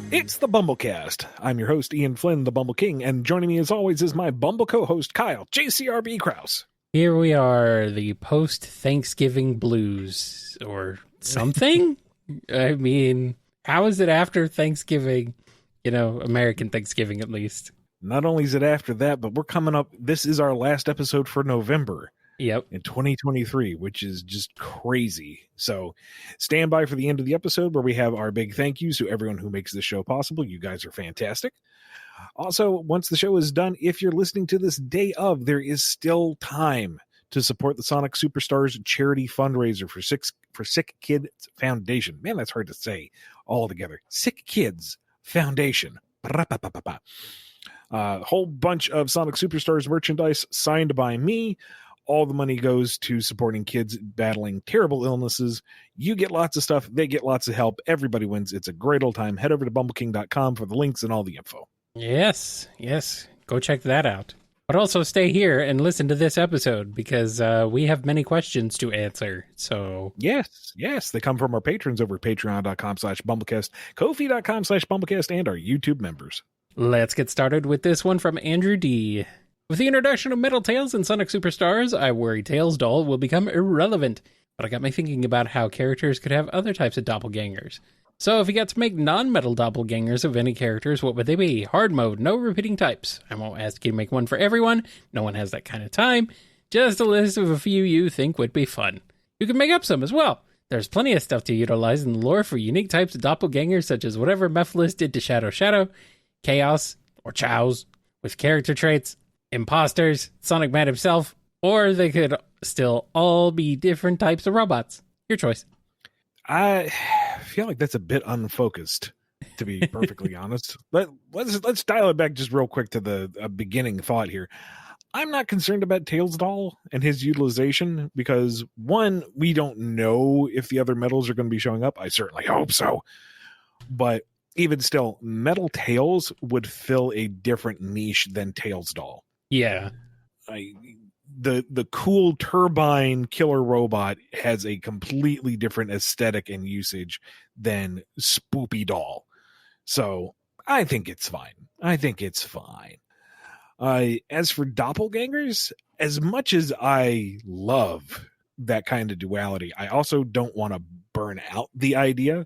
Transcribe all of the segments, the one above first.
It's the BumbleKast. I'm your host, Ian Flynn, the Bumble King, and joining me as always is my Bumble co-host, Kyle, JCRB Krause. Here we are, the post-Thanksgiving blues, or something? I mean, how is it after Thanksgiving? You know, American Thanksgiving, at least. Not only is it after that, but we're coming up, this is our last episode for November. Yep. In 2023, which is just crazy. So stand by for the end of the episode where we have our big thank yous to everyone who makes this show possible. You guys are fantastic. Also, once the show is done, if you're listening to this day of, there is still time to support the Sonic Superstars charity fundraiser for Sick Kids Foundation. Man, that's hard to say all together. Sick Kids Foundation. A whole bunch of Sonic Superstars merchandise signed by me. All the money goes to supporting kids battling terrible illnesses. You get lots of stuff. They get lots of help. Everybody wins. It's a great old time. Head over to bumbleking.com for the links and all the info. Yes. Go check that out. But also stay here and listen to this episode because we have many questions to answer. So Yes. They come from our patrons over at patreon.com/BumbleKast, Ko-fi.com/BumbleKast, and our YouTube members. let's get started with this one from Andrew D. With the introduction of Metal Tails and Sonic Superstars, I worry Tails doll will become irrelevant, but I got me thinking about how characters could have other types of doppelgangers. So if you got to make non-metal doppelgangers of any characters, what would they be? Hard mode, no repeating types. I won't ask you to make one for everyone, no one has that kind of time. Just a list of a few you think would be fun. You can make up some as well. There's plenty of stuff to utilize in the lore for unique types of doppelgangers, such as whatever Mephiles did to Shadow, Chaos, or Chows, with character traits, imposters, Sonic Man himself, or they could still all be different types of robots. Your choice. I feel like that's a bit unfocused, to be perfectly honest. Let's dial it back just real quick to the beginning thought here. I'm not concerned about Tails doll and his utilization because, one, we don't know if the other metals are going to be showing up. I certainly hope so. But even still, Metal Tails would fill a different niche than Tails doll. Yeah. The cool turbine killer robot has a completely different aesthetic and usage than Spoopy doll. So I think it's fine. As for doppelgangers, as much as I love that kind of duality, I also don't want to burn out the idea.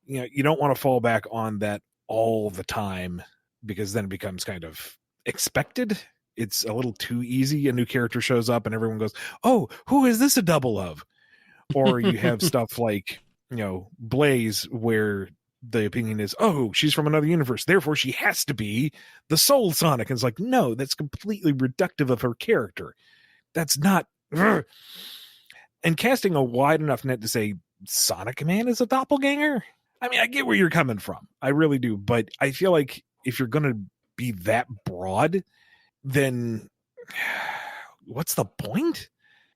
You know, you don't want to fall back on that all the time because then it becomes kind of expected. It's a little too easy. A new character shows up and everyone goes, oh, who is this a double of? Or you have stuff like, Blaze, where the opinion is, oh, she's from another universe, therefore she has to be the Soul Sonic. And it's like, no, that's completely reductive of her character. That's not. And casting a wide enough net to say Sonic Man is a doppelganger? I mean, I get where you're coming from. I really do. But I feel like if you're going to be that broad, then what's the point?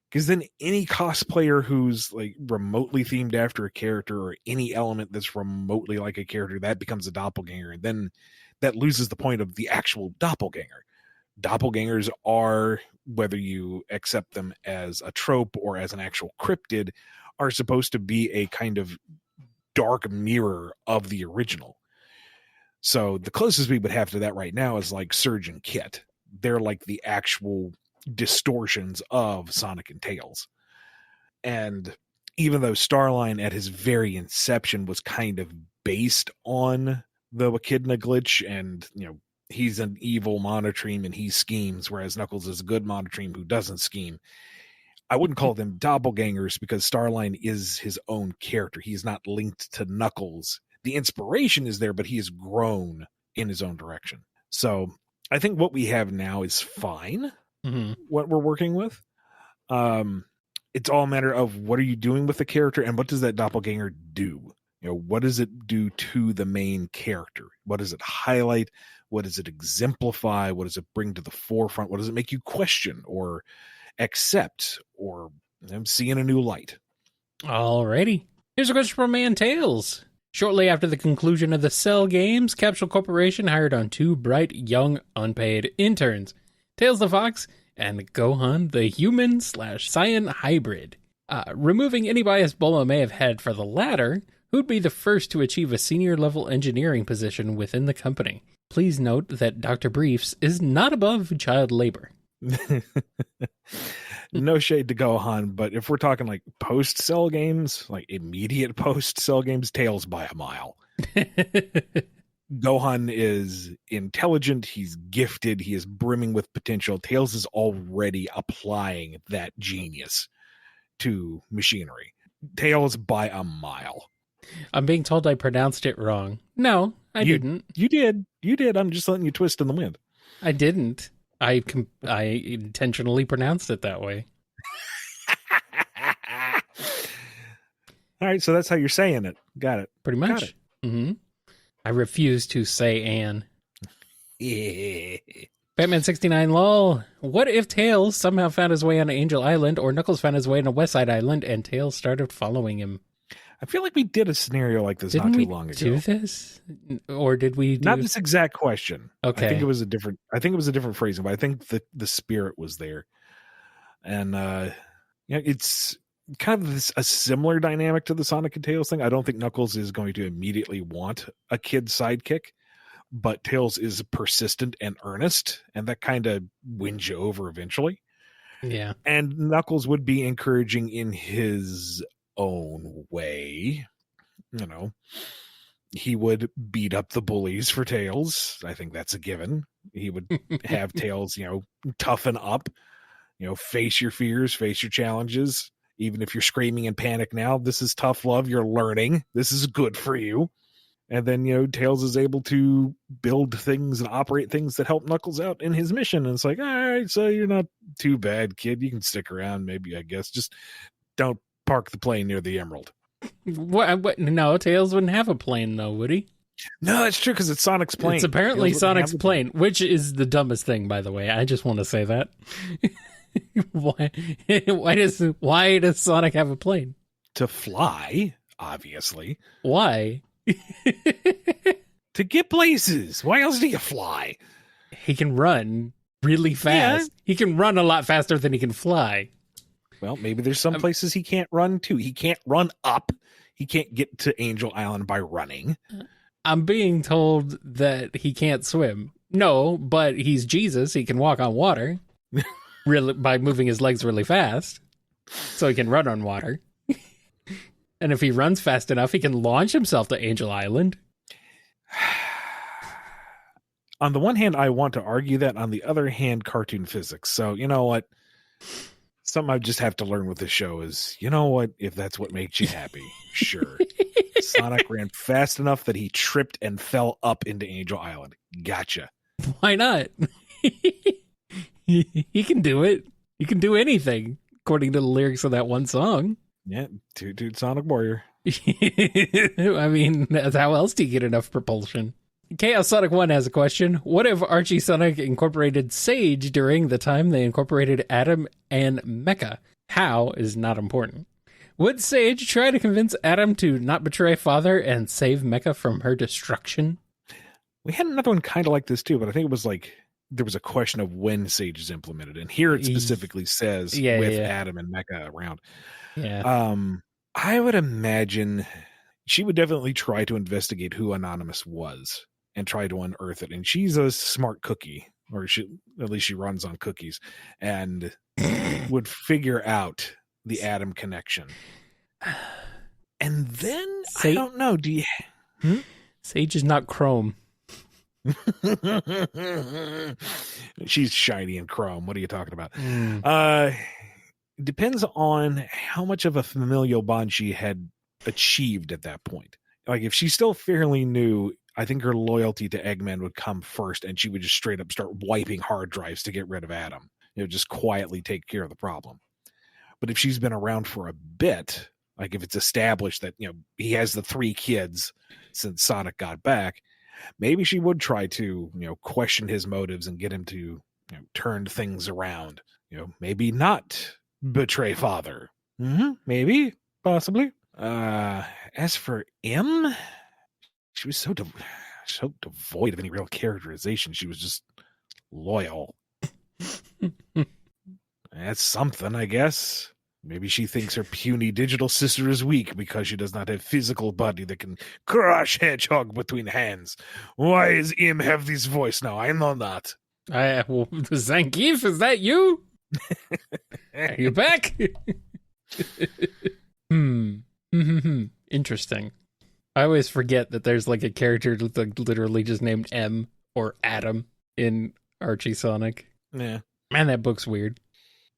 Because then any cosplayer who's like remotely themed after a character or any element that's remotely like a character, that becomes a doppelganger. And then that loses the point of the actual doppelganger. Doppelgangers are, whether you accept them as a trope or as an actual cryptid, are supposed to be a kind of dark mirror of the original. So the closest we would have to that right now is like Surge and Kit. They're like the actual distortions of Sonic and Tails. And even though Starline at his very inception was kind of based on the Echidna glitch, and he's an evil monotream and he schemes, whereas Knuckles is a good monotream who doesn't scheme, I wouldn't call them doppelgangers because Starline is his own character. He's not linked to Knuckles. The inspiration is there, but he has grown in his own direction. So I think what we have now is fine. What we're working with. It's all a matter of what are you doing with the character and what does that doppelganger do? What does it do to the main character? What does it highlight? What does it exemplify? What does it bring to the forefront? What does it make you question or accept or see in a new light? Alrighty. Here's a question from Man Tails. Shortly after the conclusion of the Cell games, Capsule Corporation hired on two bright, young, unpaid interns, Tails the Fox and Gohan the Human/Saiyan hybrid. Removing any bias Bolo may have had for the latter, Who'd be the first to achieve a senior level engineering position within the company? Please note that Dr. Briefs is not above child labor. No shade to Gohan, but if we're talking like post-cell games, like immediate post-cell games, Tails by a mile. Gohan is intelligent, he's gifted, he is brimming with potential. Tails is already applying that genius to machinery. Tails by a mile. I'm being told I pronounced it wrong. No, I didn't. You did. You did. I'm just letting you twist in the wind. I didn't. I intentionally pronounced it that way. All right, so that's how you're saying it. Got it. Pretty much. Got it. Mm-hmm. I refuse to say Anne. Yeah. Batman 69 lol. What if Tails somehow found his way on Angel Island, or Knuckles found his way on West Side Island, and Tails started following him? I feel like we did a scenario like this Didn't not we too long ago. do this? Or did we do... Not this exact question. Okay. I think it was a different phrasing, but I think the spirit was there. And it's kind of a similar dynamic to the Sonic and Tails thing. I don't think Knuckles is going to immediately want a kid sidekick, but Tails is persistent and earnest, and that kind of wins you over eventually. Yeah. And Knuckles would be encouraging in his own way. You know, he would beat up the bullies for Tails. I think that's a given. He would have Tails, toughen up, face your fears, face your challenges. Even if you're screaming in panic now, this is tough love. You're learning. This is good for you. And then, Tails is able to build things and operate things that help Knuckles out in his mission. And it's like, all right, so you're not too bad, kid. You can stick around, maybe, I guess. Just don't park the plane near the Emerald. What? No, Tails wouldn't have a plane, though, would he? No, that's true, because it's Sonic's plane. It's apparently Tails Sonic's plane, which is the dumbest thing, by the way. I just want to say that. Why does Sonic have a plane? To fly, obviously. Why? To get places. Why else do you fly? He can run really fast. Yeah. He can run a lot faster than he can fly. Well, maybe there's some places he can't run to. He can't run up. He can't get to Angel Island by running. I'm being told that he can't swim. No, but he's Jesus. He can walk on water really by moving his legs really fast. So he can run on water. And if he runs fast enough, he can launch himself to Angel Island. On the one hand, I want to argue that. On the other hand, cartoon physics. So, you know what? Something I just have to learn with this show is, you know what? If that's what makes you happy, sure. Sonic ran fast enough that he tripped and fell up into Angel Island. Gotcha. Why not? He can do it. He can do anything, according to the lyrics of that one song. Yeah, toot Sonic Warrior. I mean, how else do you get enough propulsion? Chaos Sonic 1 has a question. What if Archie Sonic incorporated Sage during the time they incorporated Adam and Mecha? How is not important. Would Sage try to convince Adam to not betray Father and save Mecha from her destruction? We had another one kind of like this too, but I think it was like there was a question of when Sage is implemented. And here it specifically says Adam and Mecha around. Yeah. I would imagine she would definitely try to investigate who Anonymous was and try to unearth it. And she's a smart cookie, or at least she runs on cookies, and would figure out the Adam connection. And then I don't know. Do you? Sage is not Chrome. She's shiny and chrome. What are you talking about? Depends on how much of a familial bond she had achieved at that point. Like if she's still fairly new, I think her loyalty to Eggman would come first, and she would just straight up start wiping hard drives to get rid of Adam. Just quietly take care of the problem. But if she's been around for a bit, like if it's established that he has the 3 kids since Sonic got back, maybe she would try to question his motives and get him to turn things around. Maybe not betray Father. Maybe, possibly. As for M, she was so devoid of any real characterization. She was just loyal. That's something, I guess. Maybe she thinks her puny digital sister is weak because she does not have physical body that can crush Hedgehog between hands. Why does Im have this voice now? I know not. Well, Zangief, is that you? Are you back? Interesting. I always forget that there's like a character like literally just named M or Adam in Archie Sonic. Yeah. Man, that book's weird.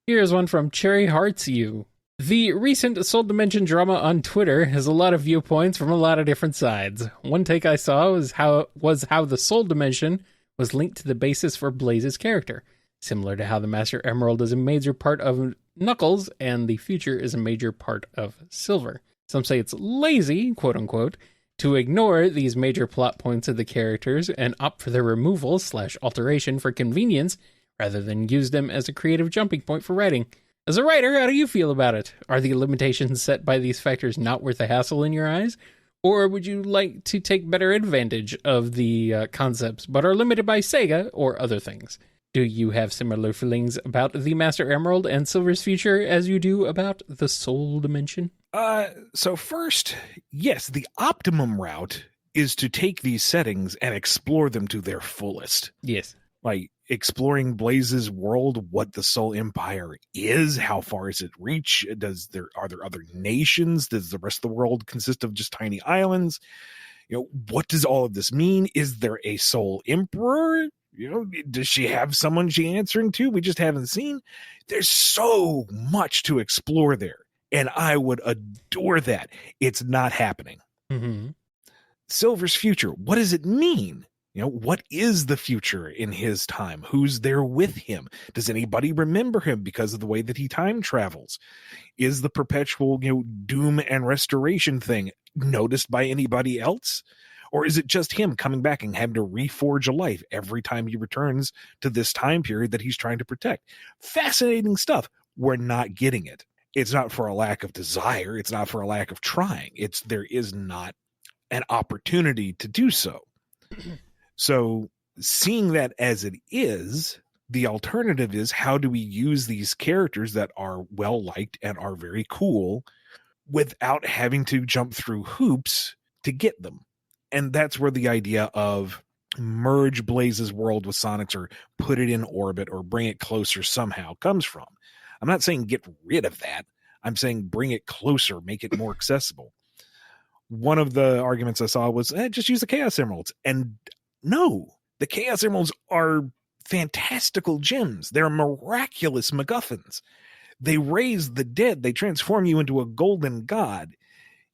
Here's one from Cherry Hearts You. The recent Soul Dimension drama on Twitter has a lot of viewpoints from a lot of different sides. One take I saw was how the Soul Dimension was linked to the basis for Blaze's character, similar to how the Master Emerald is a major part of Knuckles and the future is a major part of Silver. Some say it's lazy, quote-unquote, to ignore these major plot points of the characters and opt for their removal / alteration for convenience, rather than use them as a creative jumping point for writing. As a writer, how do you feel about it? Are the limitations set by these factors not worth the hassle in your eyes? Or would you like to take better advantage of the concepts, but are limited by Sega or other things? Do you have similar feelings about the Master Emerald and Silver's future as you do about the Soul Dimension? So first, yes, the optimum route is to take these settings and explore them to their fullest. Yes. Like exploring Blaze's world, what the Soul Empire is, how far does it reach? Are there other nations? Does the rest of the world consist of just tiny islands? What does all of this mean? Is there a Soul Emperor? Does she have someone she answering to? We just haven't seen. There's so much to explore there, and I would adore that. It's not happening. Mm-hmm. Silver's future, what does it mean? What is the future in his time? Who's there with him? Does anybody remember him because of the way that he time travels? Is the perpetual, doom and restoration thing noticed by anybody else? Or is it just him coming back and having to reforge a life every time he returns to this time period that he's trying to protect? Fascinating stuff. We're not getting it. It's not for a lack of desire. It's not for a lack of trying. There is not an opportunity to do so. So seeing that as it is, the alternative is, how do we use these characters that are well liked and are very cool without having to jump through hoops to get them? And that's where the idea of merge Blaze's world with Sonic's or put it in orbit or bring it closer somehow comes from. I'm not saying get rid of that. I'm saying bring it closer, make it more accessible. One of the arguments I saw was, just use the Chaos Emeralds. And no, the Chaos Emeralds are fantastical gems. They're miraculous MacGuffins. They raise the dead. They transform you into a golden god.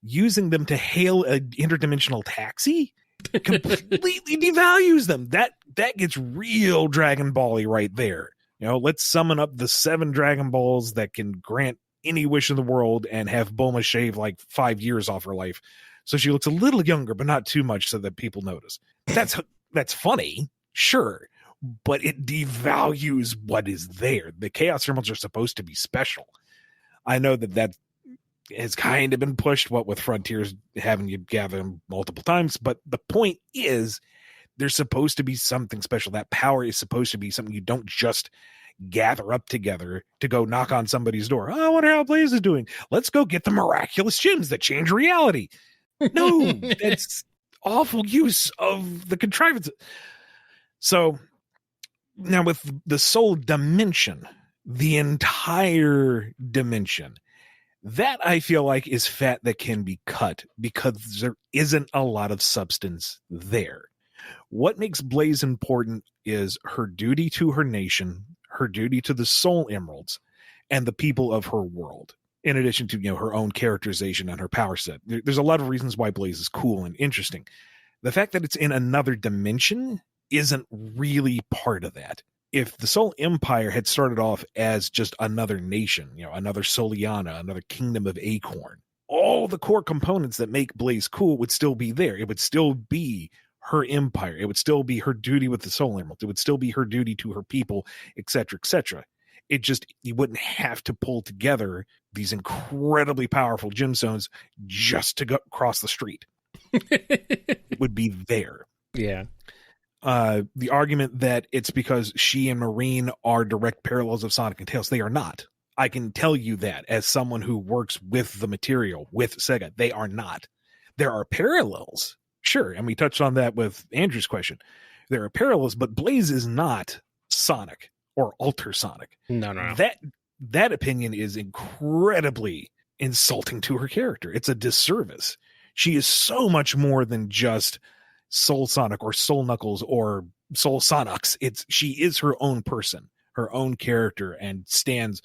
Using them to hail an interdimensional taxi completely devalues them. That gets real Dragon Ball-y right there. Let's summon up the 7 Dragon Balls that can grant any wish in the world and have Bulma shave like 5 years off her life, so she looks a little younger, but not too much so that people notice. That's funny, sure, but it devalues what is there. The Chaos Emeralds are supposed to be special. I know that has kind of been pushed, what with Frontiers having you gather them multiple times, but the point is there's supposed to be something special. That power is supposed to be something you don't just gather up together to go knock on somebody's door. Oh, I wonder how Blaze is doing. Let's go get the miraculous gems that change reality. No, that's awful use of the contrivance. So now with the Soul Dimension, the entire dimension, that I feel like is fat that can be cut because there isn't a lot of substance there. What makes Blaze important is her duty to her nation, her duty to the Soul Emeralds, and the people of her world, in addition to her own characterization and her power set. There's a lot of reasons why Blaze is cool and interesting. The fact that it's in another dimension isn't really part of that. If the Soul Empire had started off as just another nation, another Soliana, another kingdom of Acorn, all the core components that make Blaze cool would still be there. It would still be her empire. It would still be her duty with the Soul Emerald. It would still be her duty to her people, etc., etc. You wouldn't have to pull together these incredibly powerful gemstones just to go across the street. It would be there. Yeah. The argument that it's because she and Marine are direct parallels of Sonic and Tails, they are not. I can tell you that as someone who works with the material, with Sega. They are not. There are parallels, sure, and we touched on that with Andrew's question. There are parallels, but Blaze is not Sonic or Alter Sonic. No. That opinion is incredibly insulting to her character. It's a disservice. She is so much more than just Soul Sonic or Soul Knuckles or Soul Sonics. She is her own person, her own character, and stands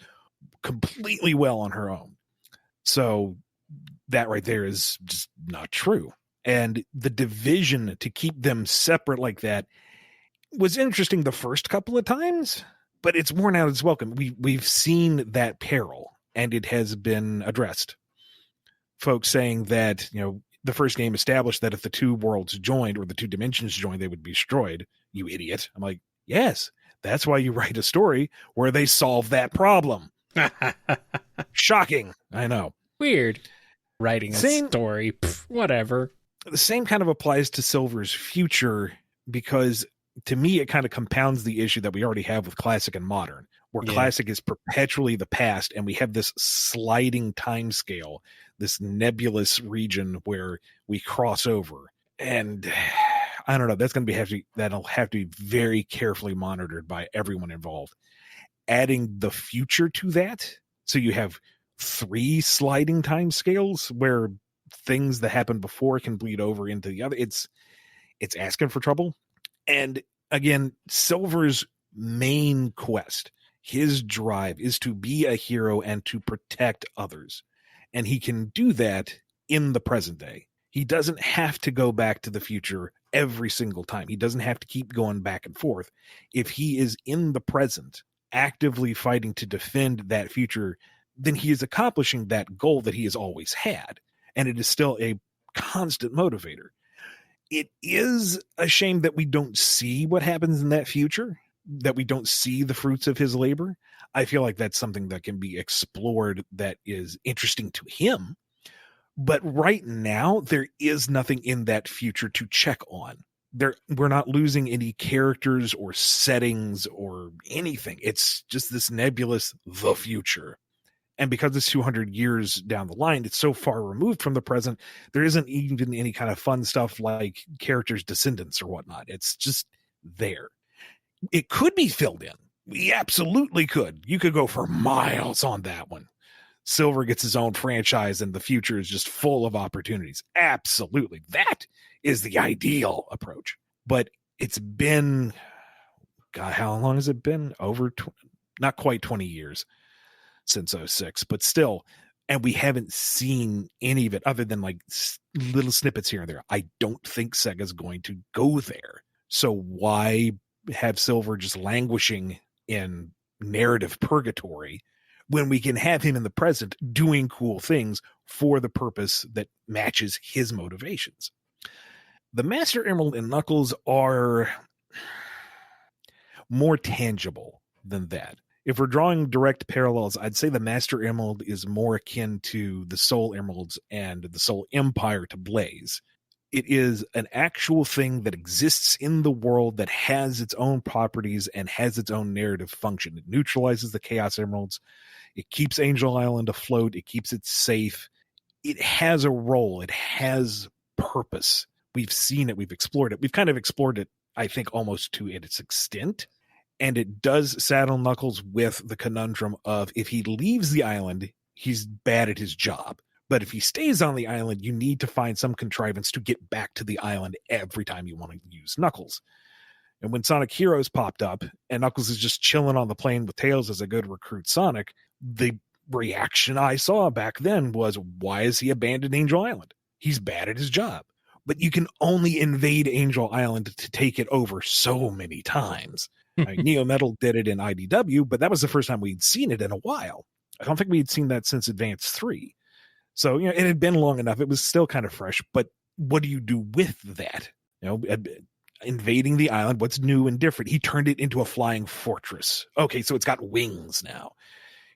completely well on her own. So that right there is just not true. And the division to keep them separate like that was interesting the first couple of times, but it's worn out its welcome. We've seen that peril, and it has been addressed. Folks saying that, the first game established that if the two worlds joined or the two dimensions joined, they would be destroyed. You idiot. I'm like, yes, that's why you write a story where they solve that problem. Shocking. I know. Weird. Writing a story. Whatever. The same kind of applies to Silver's future, because to me, it kind of compounds the issue that we already have with classic and modern, where classic is perpetually the past, and we have this sliding time scale, this nebulous region where we cross over. And I don't know, that'll have to be very carefully monitored by everyone involved. Adding the future to that, so you have 3 sliding time scales where things that happened before can bleed over into the other. It's asking for trouble. And again, Silver's main quest, his drive, is to be a hero and to protect others. And he can do that in the present day. He doesn't have to go back to the future every single time. He doesn't have to keep going back and forth. If he is in the present, actively fighting to defend that future, then he is accomplishing that goal that he has always had. And it is still a constant motivator. It is a shame that we don't see what happens in that future, that we don't see the fruits of his labor. I feel like that's something that can be explored that is interesting to him. But right now, there is nothing in that future to check on. We're not losing any characters or settings or anything. It's just this nebulous, the future. And because it's 200 years down the line, it's so far removed from the present, there isn't even any kind of fun stuff like characters' descendants or whatnot. It's just there. It could be filled in. We absolutely could. You could go for miles on that one. Silver gets his own franchise and the future is just full of opportunities. Absolutely. That is the ideal approach. But it's been, God, how long has it been? Not quite 20 years since 06, but still. And we haven't seen any of it other than like little snippets here and there. I don't think Sega's going to go there. So why have Silver just languishing in narrative purgatory when we can have him in the present doing cool things for the purpose that matches his motivations? The Master Emerald and Knuckles are more tangible than that. If we're drawing direct parallels, I'd say the Master Emerald is more akin to the Soul Emeralds and the Soul Empire to Blaze. It is an actual thing that exists in the world that has its own properties and has its own narrative function. It neutralizes the Chaos Emeralds. It keeps Angel Island afloat. It keeps it safe. It has a role. It has purpose. We've seen it. We've explored it. We've kind of explored it, I think, almost to its extent. And it does saddle Knuckles with the conundrum of if he leaves the island, he's bad at his job. But if he stays on the island, you need to find some contrivance to get back to the island every time you want to use Knuckles. And when Sonic Heroes popped up and Knuckles is just chilling on the plane with Tails as a good recruit Sonic, the reaction I saw back then was, why is he abandoned Angel Island? He's bad at his job. But you can only invade Angel Island to take it over so many times. Neo Metal did it in IDW, but that was the first time we'd seen it in a while. I don't think we'd seen that since Advance 3. So, it had been long enough. It was still kind of fresh, but what do you do with that? Invading the island, what's new and different? He turned it into a flying fortress. Okay, so it's got wings now.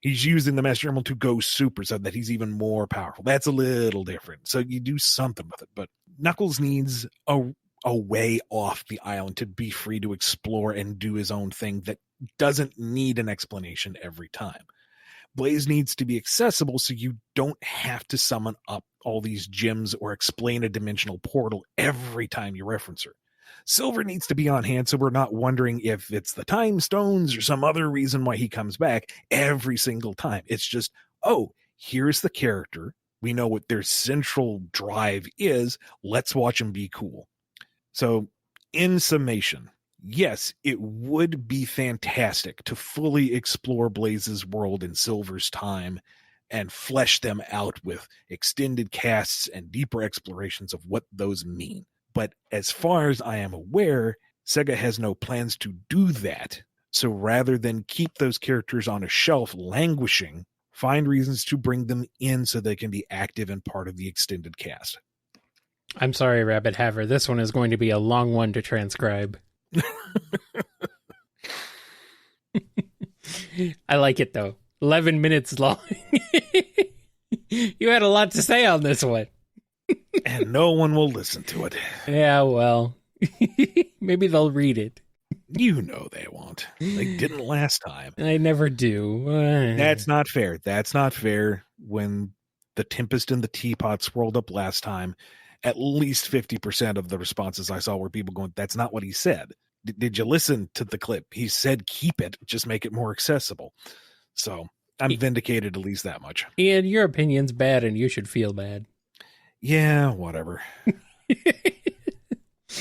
He's using the Master Emerald to go super so that he's even more powerful. That's a little different. So you do something with it, but Knuckles needs a way off the island to be free to explore and do his own thing that doesn't need an explanation every time. Blaze needs to be accessible so you don't have to summon up all these gems or explain a dimensional portal every time you reference her. Silver needs to be on hand so we're not wondering if it's the time stones or some other reason why he comes back every single time. It's just, oh, here's the character. We know what their central drive is. Let's watch them be cool. So, in summation, yes, it would be fantastic to fully explore Blaze's world in Silver's time and flesh them out with extended casts and deeper explorations of what those mean. But as far as I am aware, Sega has no plans to do that. So rather than keep those characters on a shelf languishing, find reasons to bring them in so they can be active and part of the extended cast. I'm sorry, Rabbit Haver. This one is going to be a long one to transcribe. I like it, though. 11 minutes long. You had a lot to say on this one. And no one will listen to it. Yeah, well, maybe they'll read it. You know they won't. They didn't last time. I never do. That's not fair. That's not fair. When the Tempest in the Teapot swirled up last time, at least 50% of the responses I saw were people going, that's not what he said. Did you listen to the clip? He said keep it, just make it more accessible. So I'm vindicated at least that much. Ian, your opinion's bad and you should feel bad. Yeah, whatever.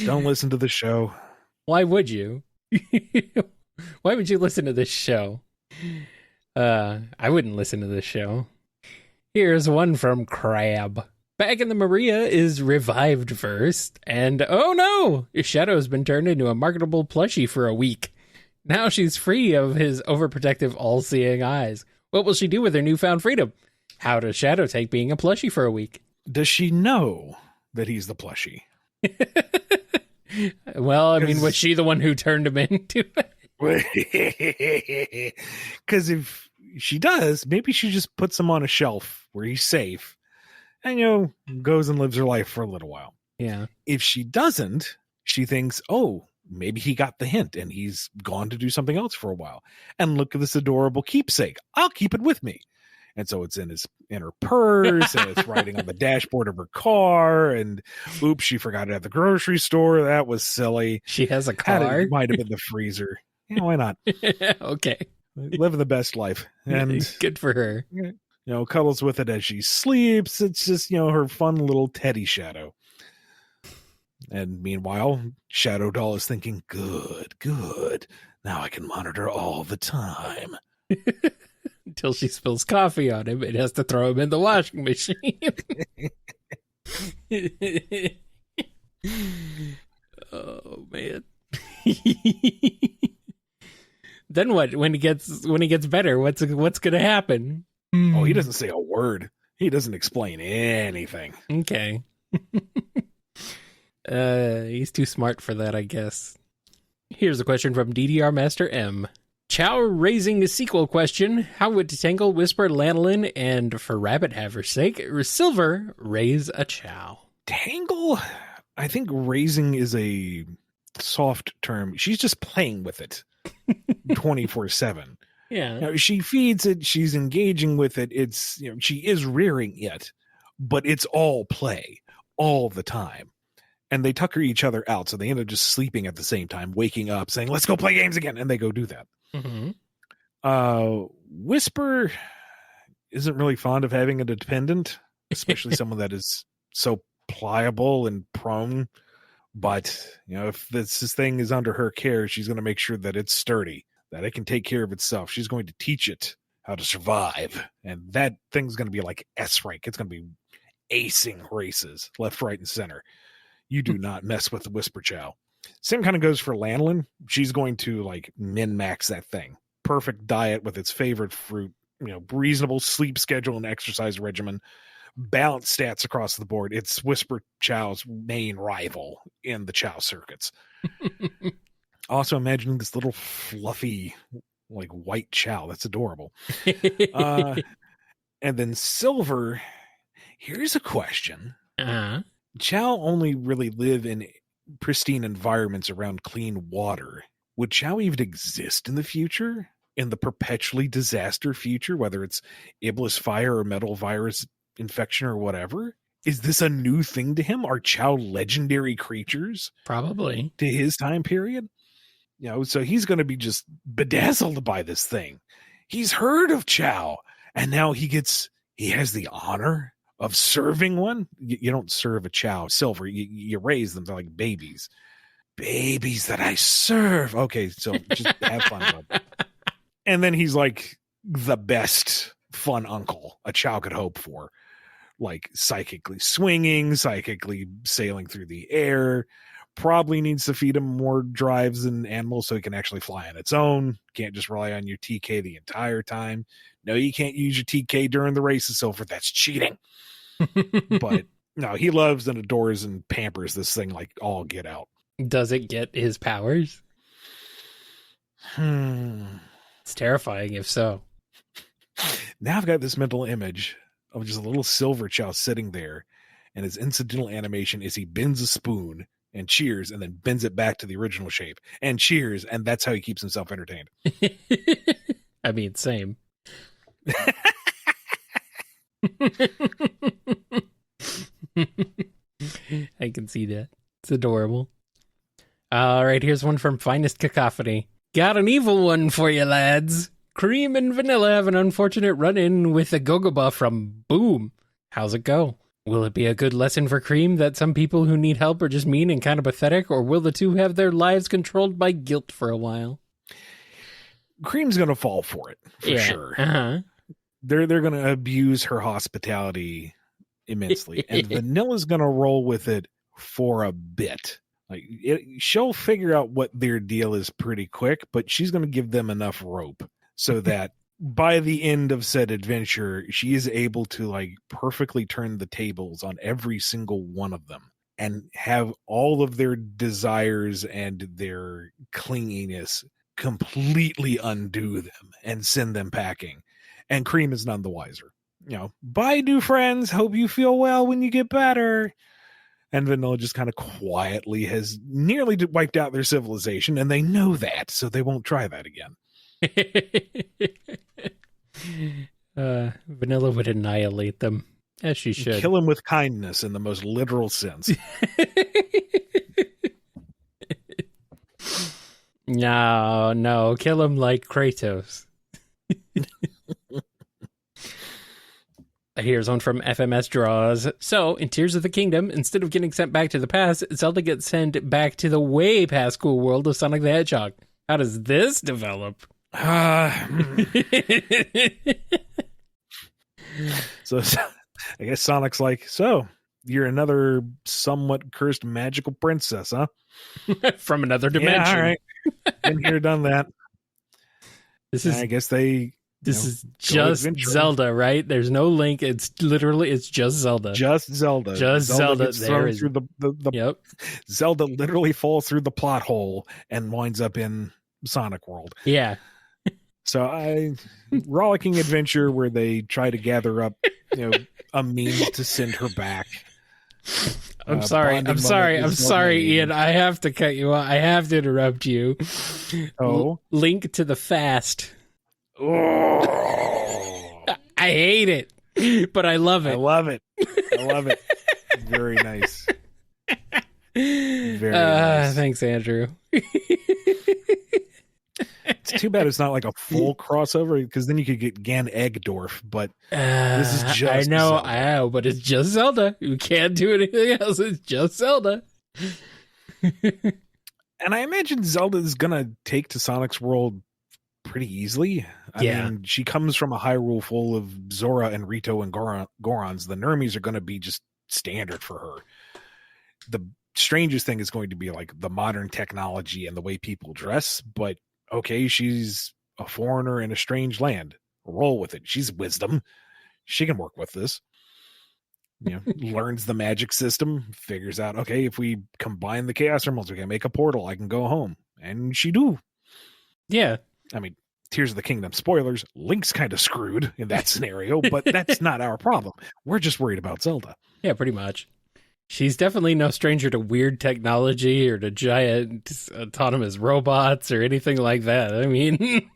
Don't listen to the show. Why would you? Why would you listen to this show? I wouldn't listen to this show. Here's one from Crab. Back in the Maria is revived first, and oh no! Shadow's been turned into a marketable plushie for a week. Now she's free of his overprotective, all-seeing eyes. What will she do with her newfound freedom? How does Shadow take being a plushie for a week? Does she know that he's the plushie? Well, I mean, was she the one who turned him into it? Because if she does, maybe she just puts him on a shelf where he's safe and, goes and lives her life for a little while. Yeah. If she doesn't, she thinks, oh, maybe he got the hint and he's gone to do something else for a while. And look at this adorable keepsake. I'll keep it with me. And so it's in her purse, and it's riding on the dashboard of her car, and oops, she forgot it at the grocery store. That was silly. She has a car? It might have been the freezer. Yeah, why not? Okay. Living the best life. And good for her. Cuddles with it as she sleeps. It's just, her fun little teddy Shadow. And meanwhile, Shadow Doll is thinking, good. Now I can monitor all the time. Until she spills coffee on him and has to throw him in the washing machine. Oh man. Then what? When he gets better, what's gonna happen? Oh, he doesn't say a word. He doesn't explain anything. Okay. He's too smart for that, I guess. Here's a question from DDR Master M. Chow raising a sequel question. How would Tangle, Whisper, Lanolin, and for Rabbit Haver's sake, Silver raise a Chow? Tangle, I think raising is a soft term. She's just playing with it 24/7. Yeah. She feeds it. She's engaging with it. It's, she is rearing it, but it's all play all the time. And they tucker each other out. So they end up just sleeping at the same time, waking up saying, let's go play games again. And they go do that. Mm-hmm. Whisper isn't really fond of having a dependent, especially someone that is so pliable and prone. But, if this thing is under her care, she's going to make sure that it's sturdy, that it can take care of itself. She's going to teach it how to survive. And that thing's going to be like S rank. It's going to be acing races left, right, and center. You do not mess with the Whisper Chow. Same kind of goes for Lanolin. She's going to min-max that thing. Perfect diet with its favorite fruit, reasonable sleep schedule and exercise regimen, balanced stats across the board. It's Whisper Chow's main rival in the Chow circuits. Also imagining this little fluffy, white Chow. That's adorable. And then Silver, here's a question. Uh-huh. Chow only really live in pristine environments around clean water. Would Chow even exist in the future? in the perpetually disaster future, whether it's Iblis fire or metal virus infection or whatever? Is this a new thing to him? Are Chow legendary creatures Probably. to his time period? So he's going to be just bedazzled by this thing. He's heard of Chow, and now he has the honor of serving one. You don't serve a Chow silver. You raise them. They're like babies. Babies that I serve. Okay, so just have fun. And then he's like the best fun uncle a Chow could hope for. Like psychically swinging, psychically sailing through the air. Probably needs to feed him more drives than animals so he can actually fly on its own. Can't just rely on your TK the entire time. No, you can't use your TK during the race and so forth. That's cheating. But no, he loves and adores and pampers this thing like all get out. Does it get his powers? It's terrifying if so. Now I've got this mental image of just a little silver Chow sitting there, and his incidental animation is he bends a spoon and cheers and then bends it back to the original shape and cheers, and that's how he keeps himself entertained. I mean, same. I can see that. It's adorable. All right, here's one from Finest Cacophony. Got an evil one for you, lads. Cream and Vanilla have an unfortunate run-in with the Gogoba from Boom. How's it go? Will it be a good lesson for Cream that some people who need help are just mean and kind of pathetic, or will the two have their lives controlled by guilt for a while? Cream's going to fall for it, for sure. Uh-huh. They're going to abuse her hospitality immensely, and Vanilla's going to roll with it for a bit. Like she'll figure out what their deal is pretty quick, but she's going to give them enough rope so that by the end of said adventure, she is able to like perfectly turn the tables on every single one of them and have all of their desires and their clinginess completely undo them and send them packing. And Cream is none the wiser. Bye, new friends. Hope you feel well when you get better. And Vanilla just kind of quietly has nearly wiped out their civilization, and they know that, so they won't try that again. Vanilla would annihilate them, as she should. Kill him with kindness in the most literal sense. No, kill him like Kratos. Here's one from FMS Draws. So, in Tears of the Kingdom, instead of getting sent back to the past, Zelda gets sent back to the way past cool world of Sonic the Hedgehog. How does this develop? So I guess Sonic's like, so you're another somewhat cursed magical princess, huh? From another dimension. Yeah, all right. Been here, done that. I guess they... This is just Zelda, right? There's no Link. It's just Zelda. Just Zelda. Just Zelda. There is. Through Yep. Zelda literally falls through the plot hole and winds up in Sonic World. Yeah. So rollicking adventure where they try to gather up, a means to send her back. I'm sorry, Ian. I have to cut you off. I have to interrupt you. Oh. Link to the Fast. Oh. I hate it, but I love it. I love it. Very nice. Very nice. Thanks, Andrew. It's too bad it's not like a full crossover, because then you could get Gan Eggdorf, but this is just I Zelda. know, but it's just Zelda. You can't do anything else. It's just Zelda. And I imagine Zelda is going to take to Sonic's world pretty easily. I mean, she comes from a Hyrule full of Zora and Rito and Gorons. The Nermies are going to be just standard for her. The strangest thing is going to be like the modern technology and the way people dress, but okay, she's a foreigner in a strange land. Roll with it. She's wisdom. She can work with this. Learns the magic system, figures out, okay, if we combine the Chaos Emeralds, we can make a portal. I can go home. And she do. Yeah. I mean, Tears of the Kingdom, spoilers, Link's kind of screwed in that scenario, but that's not our problem. We're just worried about Zelda. Yeah, pretty much. She's definitely no stranger to weird technology or to giant autonomous robots or anything like that. I mean...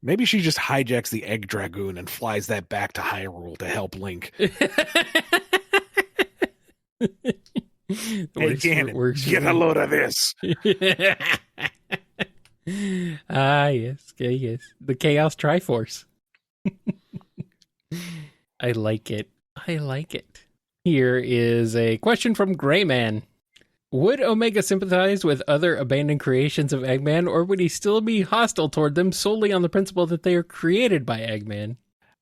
Maybe she just hijacks the Egg Dragoon and flies that back to Hyrule to help Link. Hey, Ganon, get a load of this. Yes. The Chaos Triforce. I like it. Here is a question from Greyman. Would Omega sympathize with other abandoned creations of Eggman, or would he still be hostile toward them solely on the principle that they are created by Eggman?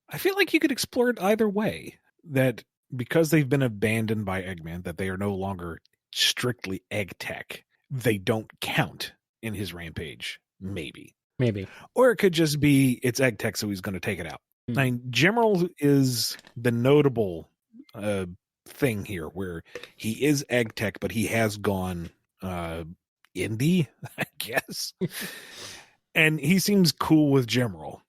I feel like you could explore it either way. That because they've been abandoned by Eggman, that they are no longer strictly egg tech. They don't count in his rampage. Maybe. Or it could just be it's egg tech, so he's going to take it out. I mean, Gemerald is the notable thing here where he is egg tech, but he has gone indie, I guess. And he seems cool with Gemerald.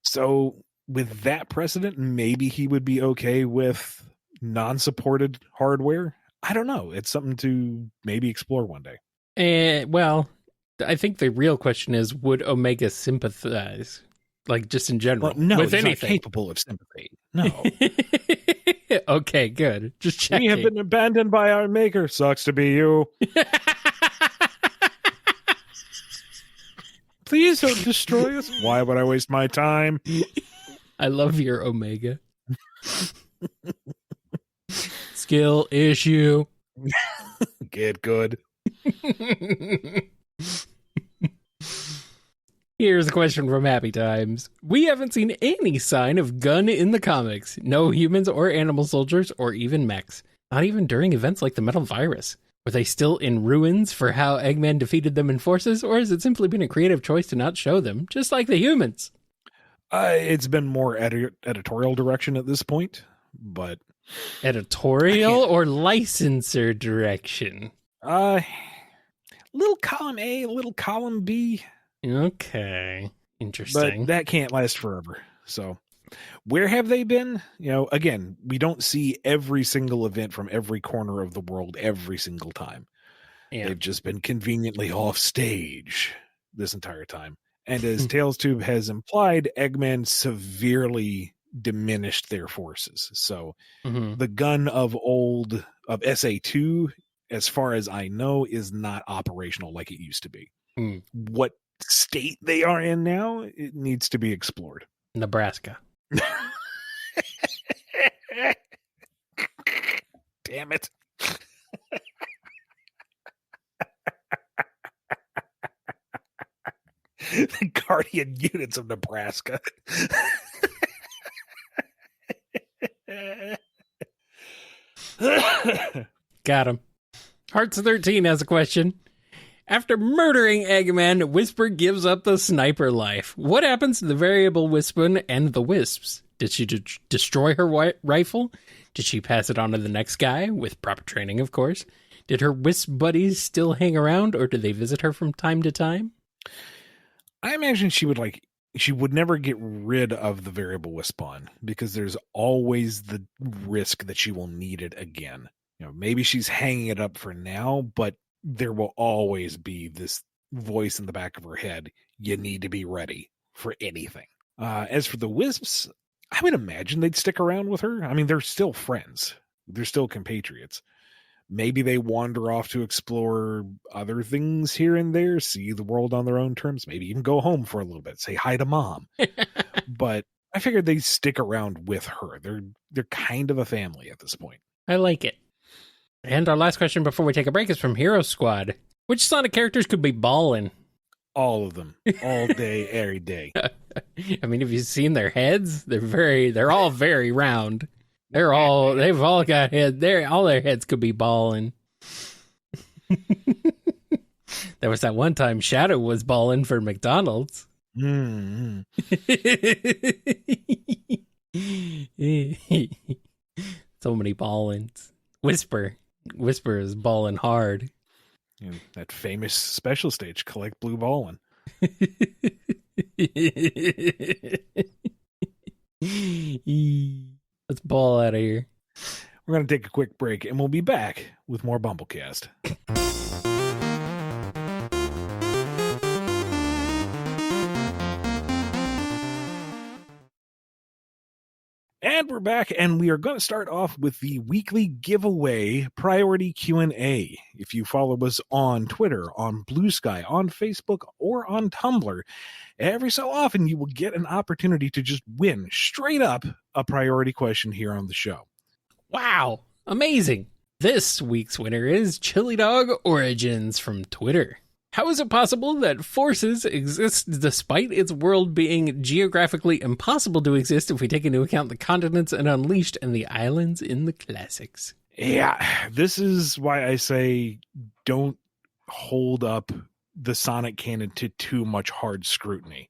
So with that precedent, maybe he would be okay with non-supported hardware. I don't know. It's something to maybe explore one day. Well, I think the real question is, would Omega sympathize? Like, just in general. Well, no, with he's anything. not capable of sympathy. No. Okay, good. Just checking. We have been abandoned by our maker. Sucks to be you. Please don't destroy us. Why would I waste my time? I love your Omega. Skill issue. Get good. Here's a question from Happy Times. We haven't seen any sign of Gun in the comics. No humans or animal soldiers or even mechs. Not even during events like the Metal Virus. Were they still in ruins for how Eggman defeated them in forces, or has it simply been a creative choice to not show them, just like the humans? It's been more editorial direction at this point, but... Editorial or licensor direction? Little column A, little column B. Okay. Interesting. But that can't last forever. So where have they been? You know, again, we don't see every single event from every corner of the world every single time. Yeah. They've just been conveniently off stage this entire time. And as Tails Tube has implied, Eggman severely diminished their forces. So the gun of SA2, as far as I know, is not operational like it used to be. What state they are in now, it needs to be explored. Nebraska. Damn it. The Guardian units of Nebraska. Got him. Hearts 13 has a question. After murdering Eggman, Whisper gives up the sniper life. What happens to the variable Wispun and the Wisps? Did she destroy her rifle? Did she pass it on to the next guy? With proper training, of course. Did her Wisp buddies still hang around, or do they visit her from time to time? I imagine she would never get rid of the variable Wispon, because there's always the risk that she will need it again. You know, maybe she's hanging it up for now, but there will always be this voice in the back of her head. You need to be ready for anything. As for the Wisps, I would imagine they'd stick around with her. I mean, they're still friends. They're still compatriots. Maybe they wander off to explore other things here and there, see the world on their own terms, maybe even go home for a little bit, say hi to mom. But I figured they'd stick around with her. They're kind of a family at this point. I like it. And our last question before we take a break is from Hero Squad. Which Sonic characters could be Ballin? All of them. All day, every day. I mean, have you seen their heads? They're all very round. They've all got heads. All their heads could be Ballin. There was that one time Shadow was Ballin for McDonald's. Mm-hmm. So many Ballins. Whisper is ballin' hard. You know, that famous special stage, Collect Blue Ballin'. Let's ball out of here. We're going to take a quick break, and we'll be back with more BumbleKast. And we're back, and we are going to start off with the weekly giveaway priority Q&A. If you follow us on Twitter, on Blue Sky, on Facebook, or on Tumblr, every so often you will get an opportunity to just win straight up a priority question here on the show. Wow, amazing. This week's winner is Chili Dog Origins from Twitter. How is it possible that forces exist despite its world being geographically impossible to exist if we take into account the continents in Unleashed and the islands in the classics? Yeah, this is why I say don't hold up the Sonic canon to too much hard scrutiny.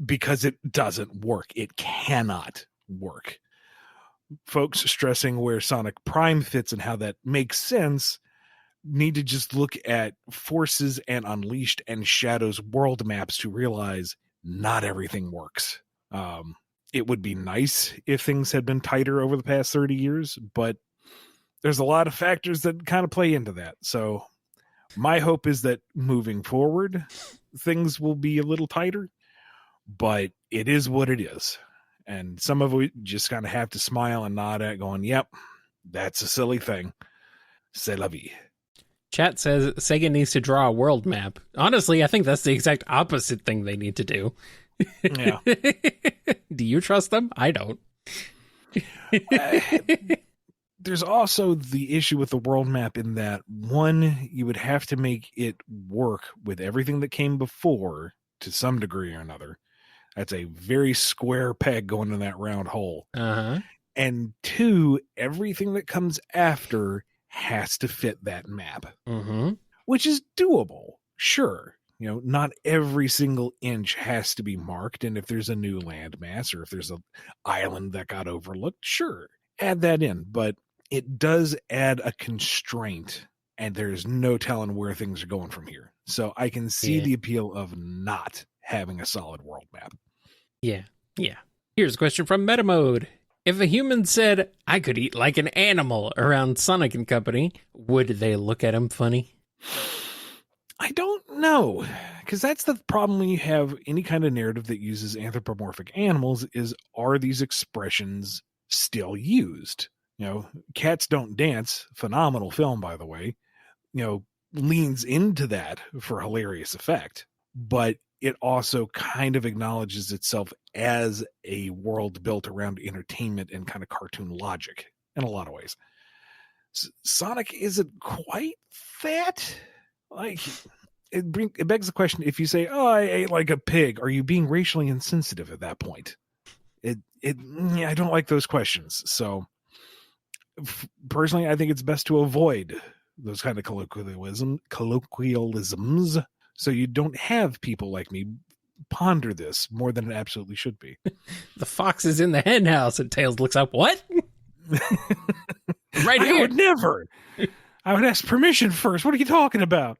Because it doesn't work. It cannot work. Folks stressing where Sonic Prime fits and how that makes sense need to just look at Forces and Unleashed and Shadow's world maps to realize not everything works. It would be nice if things had been tighter over the past 30 years, but there's a lot of factors that kind of play into that. So my hope is that moving forward, things will be a little tighter, but it is what it is. And some of it just kind of have to smile and nod at going, yep, that's a silly thing. C'est la vie. Chat says Sega needs to draw a world map. Honestly, I think that's the exact opposite thing they need to do. Yeah. Do you trust them? I don't. There's also the issue with the world map in that, one, you would have to make it work with everything that came before to some degree or another. That's a very square peg going in that round hole. Uh-huh. And two, everything that comes after has to fit that map, which is doable. Sure. You know, not every single inch has to be marked. And if there's a new landmass or if there's an island that got overlooked, sure, add that in. But it does add a constraint, and there's no telling where things are going from here. So I can see the appeal of not having a solid world map. Yeah. Here's a question from MetaMode. If a human said, I could eat like an animal around Sonic and Company, would they look at him funny? I don't know, because that's the problem when you have any kind of narrative that uses anthropomorphic animals is, are these expressions still used? You know, Cats Don't Dance, phenomenal film, by the way, you know, leans into that for hilarious effect, but it also kind of acknowledges itself as a world built around entertainment and kind of cartoon logic in a lot of ways. Sonic isn't quite that. Like, it begs the question, if you say, oh, I ate like a pig, are you being racially insensitive at that point? I don't like those questions. So personally, I think it's best to avoid those kind of colloquialisms, so you don't have people like me ponder this more than it absolutely should be. The fox is in the hen house, and Tails looks up. What? Right here. I would never. I would ask permission first. What are you talking about?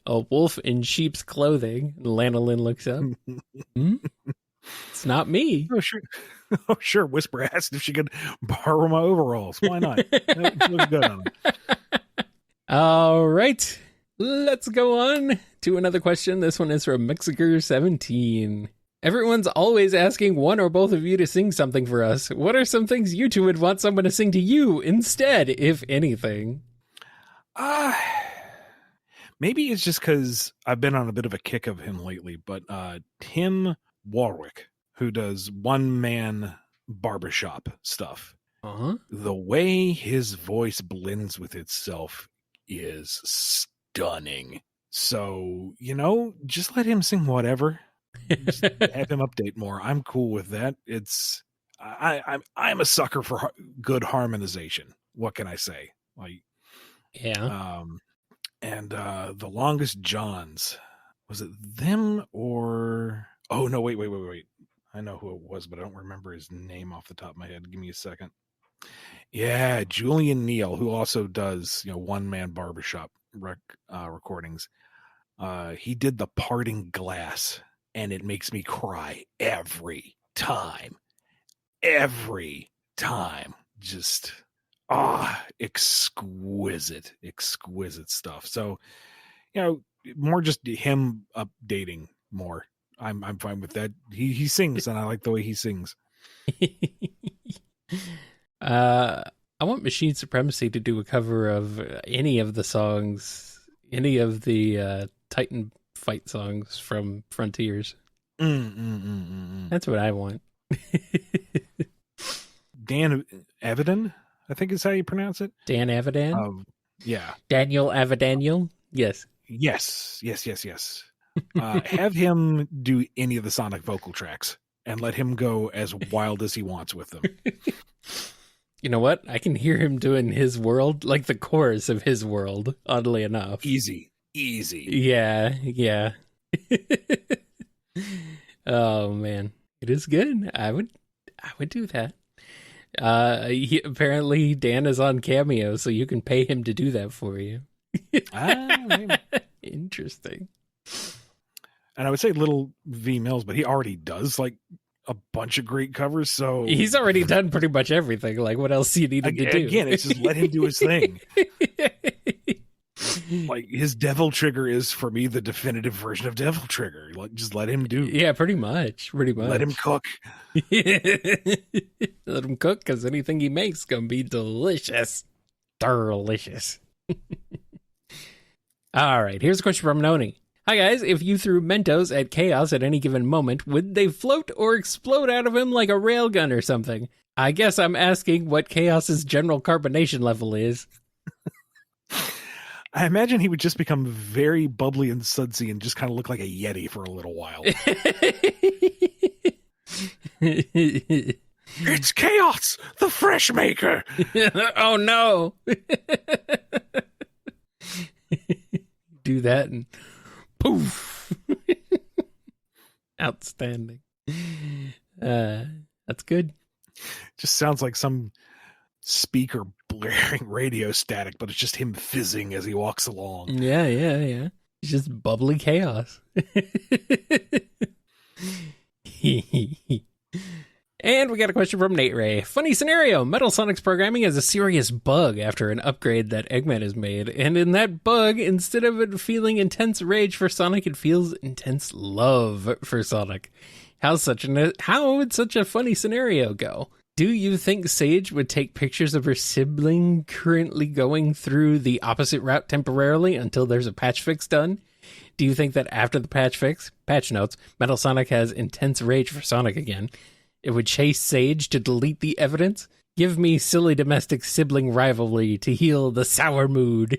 A wolf in sheep's clothing. Lanolin looks up. It's not me. Oh, sure. Oh, sure. Whisper asked if she could borrow my overalls. Why not? That looks good on them. All right. Let's go on to another question. This one is from Mexiger17. Everyone's always asking one or both of you to sing something for us. What are some things you two would want someone to sing to you instead, if anything? Maybe it's just because I've been on a bit of a kick of him lately, but Tim Warwick, who does one-man barbershop stuff. The way his voice blends with itself is stunning. So, you know, just let him sing whatever. Just have him update more. I'm cool with that. I'm a sucker for good harmonization. What can I say? Like, yeah. And the Longest Johns, was it them or? Oh no! Wait! I know who it was, but I don't remember his name off the top of my head. Give me a second. Yeah, Julian Neal, who also does one-man barbershop recordings. He did The Parting Glass, and it makes me cry every time. Just exquisite stuff. So, more just him updating more. I'm fine with that. He sings, and I like the way he sings. I want Machine Supremacy to do a cover of any of the songs, any of the Titan fight songs from Frontiers. That's what I want. Dan Avidan, I think is how you pronounce it. Dan Avidan? Yeah. Daniel Avidaniel? Yes. Yes. Have him do any of the Sonic vocal tracks and let him go as wild as he wants with them. You know what? I can hear him doing His World, like the chorus of His World, oddly enough. Easy. Yeah. Oh, man. It is good. I would do that. Apparently Dan is on Cameo, so you can pay him to do that for you. Interesting. And I would say Little V Mills, but he already does like a bunch of great covers, so he's already done pretty much everything. Like, what else do you need to do? Again, it's just let him do his thing. Like, his Devil Trigger is, for me, the definitive version of Devil Trigger. Like, just let him do. Yeah, pretty much. Let him cook. Let him cook, because anything he makes gonna be delicious. Delicious. All right, here's a question from Noni. Hi guys, if you threw Mentos at Chaos at any given moment, would they float or explode out of him like a railgun or something? I guess I'm asking what Chaos's general carbonation level is. I imagine he would just become very bubbly and sudsy and just kind of look like a Yeti for a little while. It's Chaos, the fresh maker. Oh no. Do that and poof. Outstanding. That's good. Just sounds like some speaker blaring radio static, but it's just him fizzing as he walks along. Yeah. It's just bubbly chaos. And we got a question from Nate Ray. Funny scenario. Metal Sonic's programming has a serious bug after an upgrade that Eggman has made. And in that bug, instead of it feeling intense rage for Sonic, it feels intense love for Sonic. How would such a funny scenario go? Do you think Sage would take pictures of her sibling currently going through the opposite route temporarily until there's a patch fix done? Do you think that after the patch notes, Metal Sonic has intense rage for Sonic again? It would chase Sage to delete the evidence? Give me silly domestic sibling rivalry to heal the sour mood.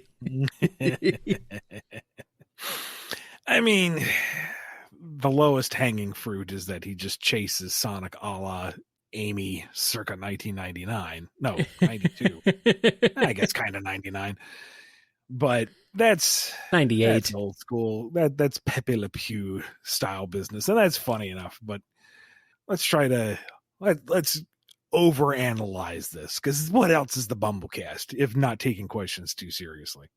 I mean, the lowest hanging fruit is that he just chases Sonic a la Amy circa 1999. No, 92. I guess kind of 99. But that's 98. That's old school. That's Pepe Le Pew style business. And that's funny enough, but let's overanalyze this, because what else is the BumbleKast if not taking questions too seriously?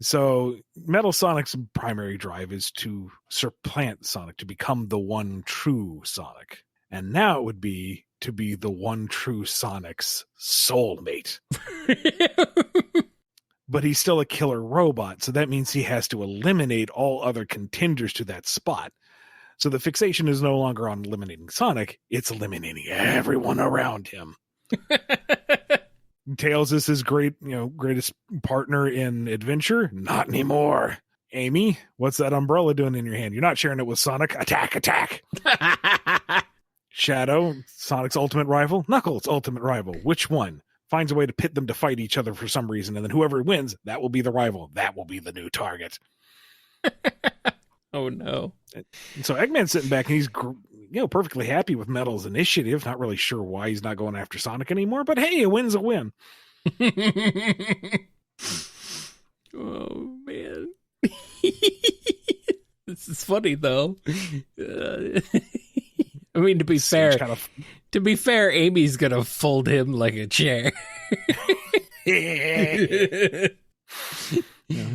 So Metal Sonic's primary drive is to supplant Sonic, to become the one true Sonic. And now it would be to be the one true Sonic's soulmate. But he's still a killer robot, so that means he has to eliminate all other contenders to that spot. So the fixation is no longer on eliminating Sonic, it's eliminating everyone around him. Tails is his greatest partner in adventure. Not anymore. Amy, what's that umbrella doing in your hand? You're not sharing it with Sonic. Attack. Shadow, Sonic's ultimate rival. Knuckles' ultimate rival. Which one? Finds a way to pit them to fight each other for some reason, and then whoever wins, that will be the rival. That will be the new target. Oh no. And so Eggman's sitting back and he's perfectly happy with Metal's initiative, not really sure why he's not going after Sonic anymore, but hey, a win's a win. Oh man. This is funny though. I mean, to be fair, Amy's gonna fold him like a chair.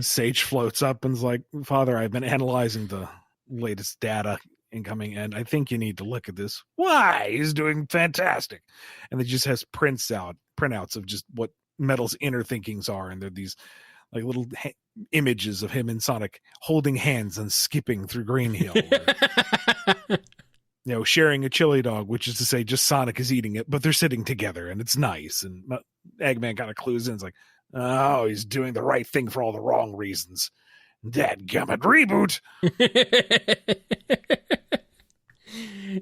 Sage floats up and's like, Father, I've been analyzing the latest data incoming, and I think you need to look at this. Why? He's doing fantastic. And it just has printouts of just what Metal's inner thinkings are, and they're these like little images of him and Sonic holding hands and skipping through Green Hill. Or, sharing a chili dog, which is to say just Sonic is eating it, but they're sitting together and it's nice. And Eggman kind of clues in. It's like, oh, he's doing the right thing for all the wrong reasons. Dadgummit, reboot!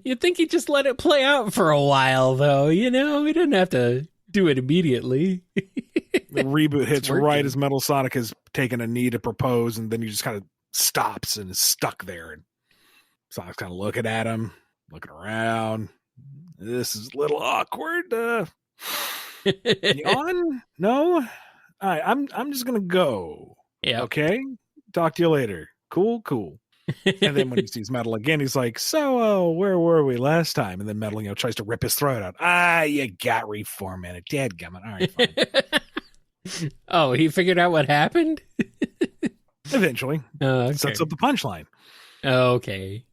You'd think he'd just let it play out for a while, though. He didn't have to do it immediately. The reboot hits right as Metal Sonic has taken a knee to propose, and then he just kind of stops and is stuck there. And Sonic's kind of looking at him, looking around. This is a little awkward. You on? No? All right, I'm just gonna go. Yeah. Okay. Talk to you later. Cool. And then when he sees Metal again, he's like, so, where were we last time? And then Metal, tries to rip his throat out. You got reformatted. Dadgummit. All right, fine. Oh, he figured out what happened? Eventually. Okay. Sets up the punchline. Okay.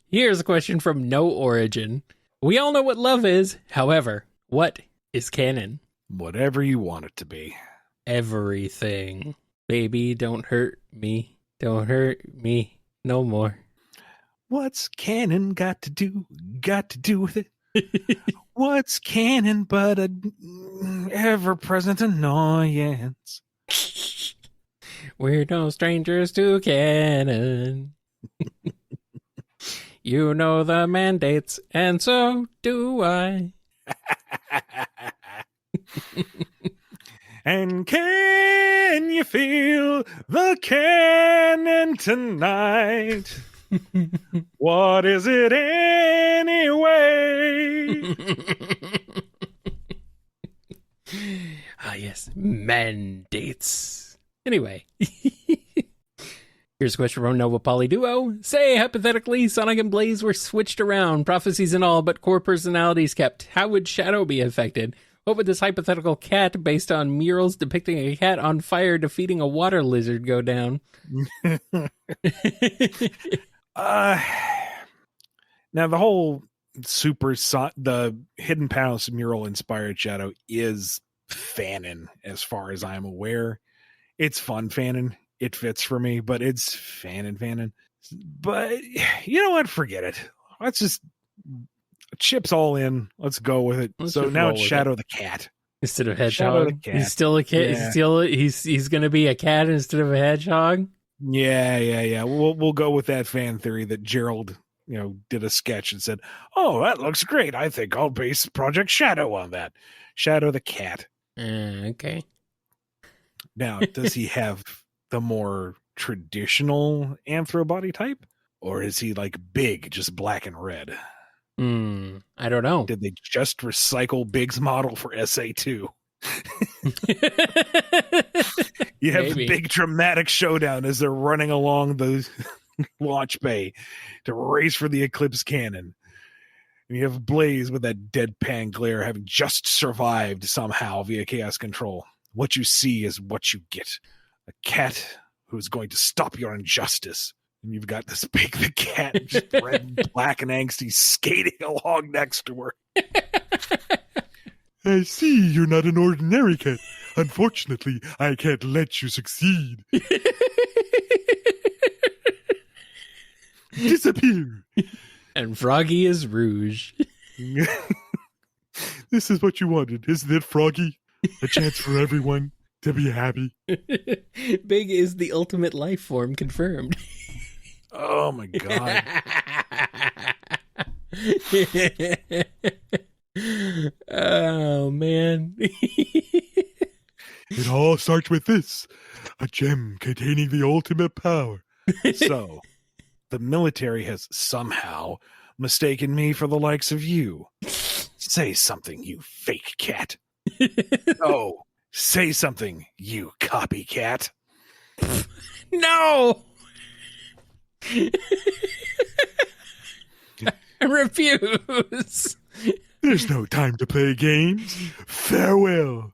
Here's a question from No Origin. We all know what love is. However, what is canon? Whatever you want it to be. Everything. Baby, don't hurt me. Don't hurt me no more. What's canon got to do with it? What's canon but a ever-present annoyance? We're no strangers to canon. You know the mandates, and so do I. And can you feel the cannon tonight? What is it anyway? Yes, mandates. Anyway. Here's a question from Nova Poly Duo. Say, hypothetically, Sonic and Blaze were switched around, prophecies and all, but core personalities kept. How would Shadow be affected? What would this hypothetical cat, based on murals depicting a cat on fire defeating a water lizard, go down? Now, the whole the Hidden Palace mural inspired Shadow is fanon, as far as I'm aware. It's fun fanon. It fits for me, but it's fanon. But you know what? Forget it. Let's just chips all in. Let's go with it. So now it's Shadow the cat instead of Hedgehog. He's still a cat. Yeah. He's going to be a cat instead of a hedgehog. Yeah. We'll go with that fan theory that Gerald, did a sketch and said, "Oh, that looks great. I think I'll base Project Shadow on that." Shadow the cat. Okay. Now, does he have the more traditional anthro body type, or is he like Big, just black and red? I don't know. Did they just recycle Big's model for SA2? You have the big dramatic showdown as they're running along the launch bay to race for the Eclipse cannon. And you have Blaze with that deadpan glare, having just survived somehow via chaos control. What you see is what you get. A cat who's going to stop your injustice. And you've got this big the cat, just red and black and angsty, skating along next to her. I see you're not an ordinary cat. Unfortunately, I can't let you succeed. Disappear. And Froggy is Rouge. This is what you wanted, isn't it, Froggy? A chance for everyone to be happy. Big is the ultimate life form confirmed. Oh my god. Oh man. It all starts with this. A gem containing the ultimate power. So, the military has somehow mistaken me for the likes of you. Say something, you fake cat. Oh, say something, you copycat. No! I refuse. There's no time to play games. Farewell.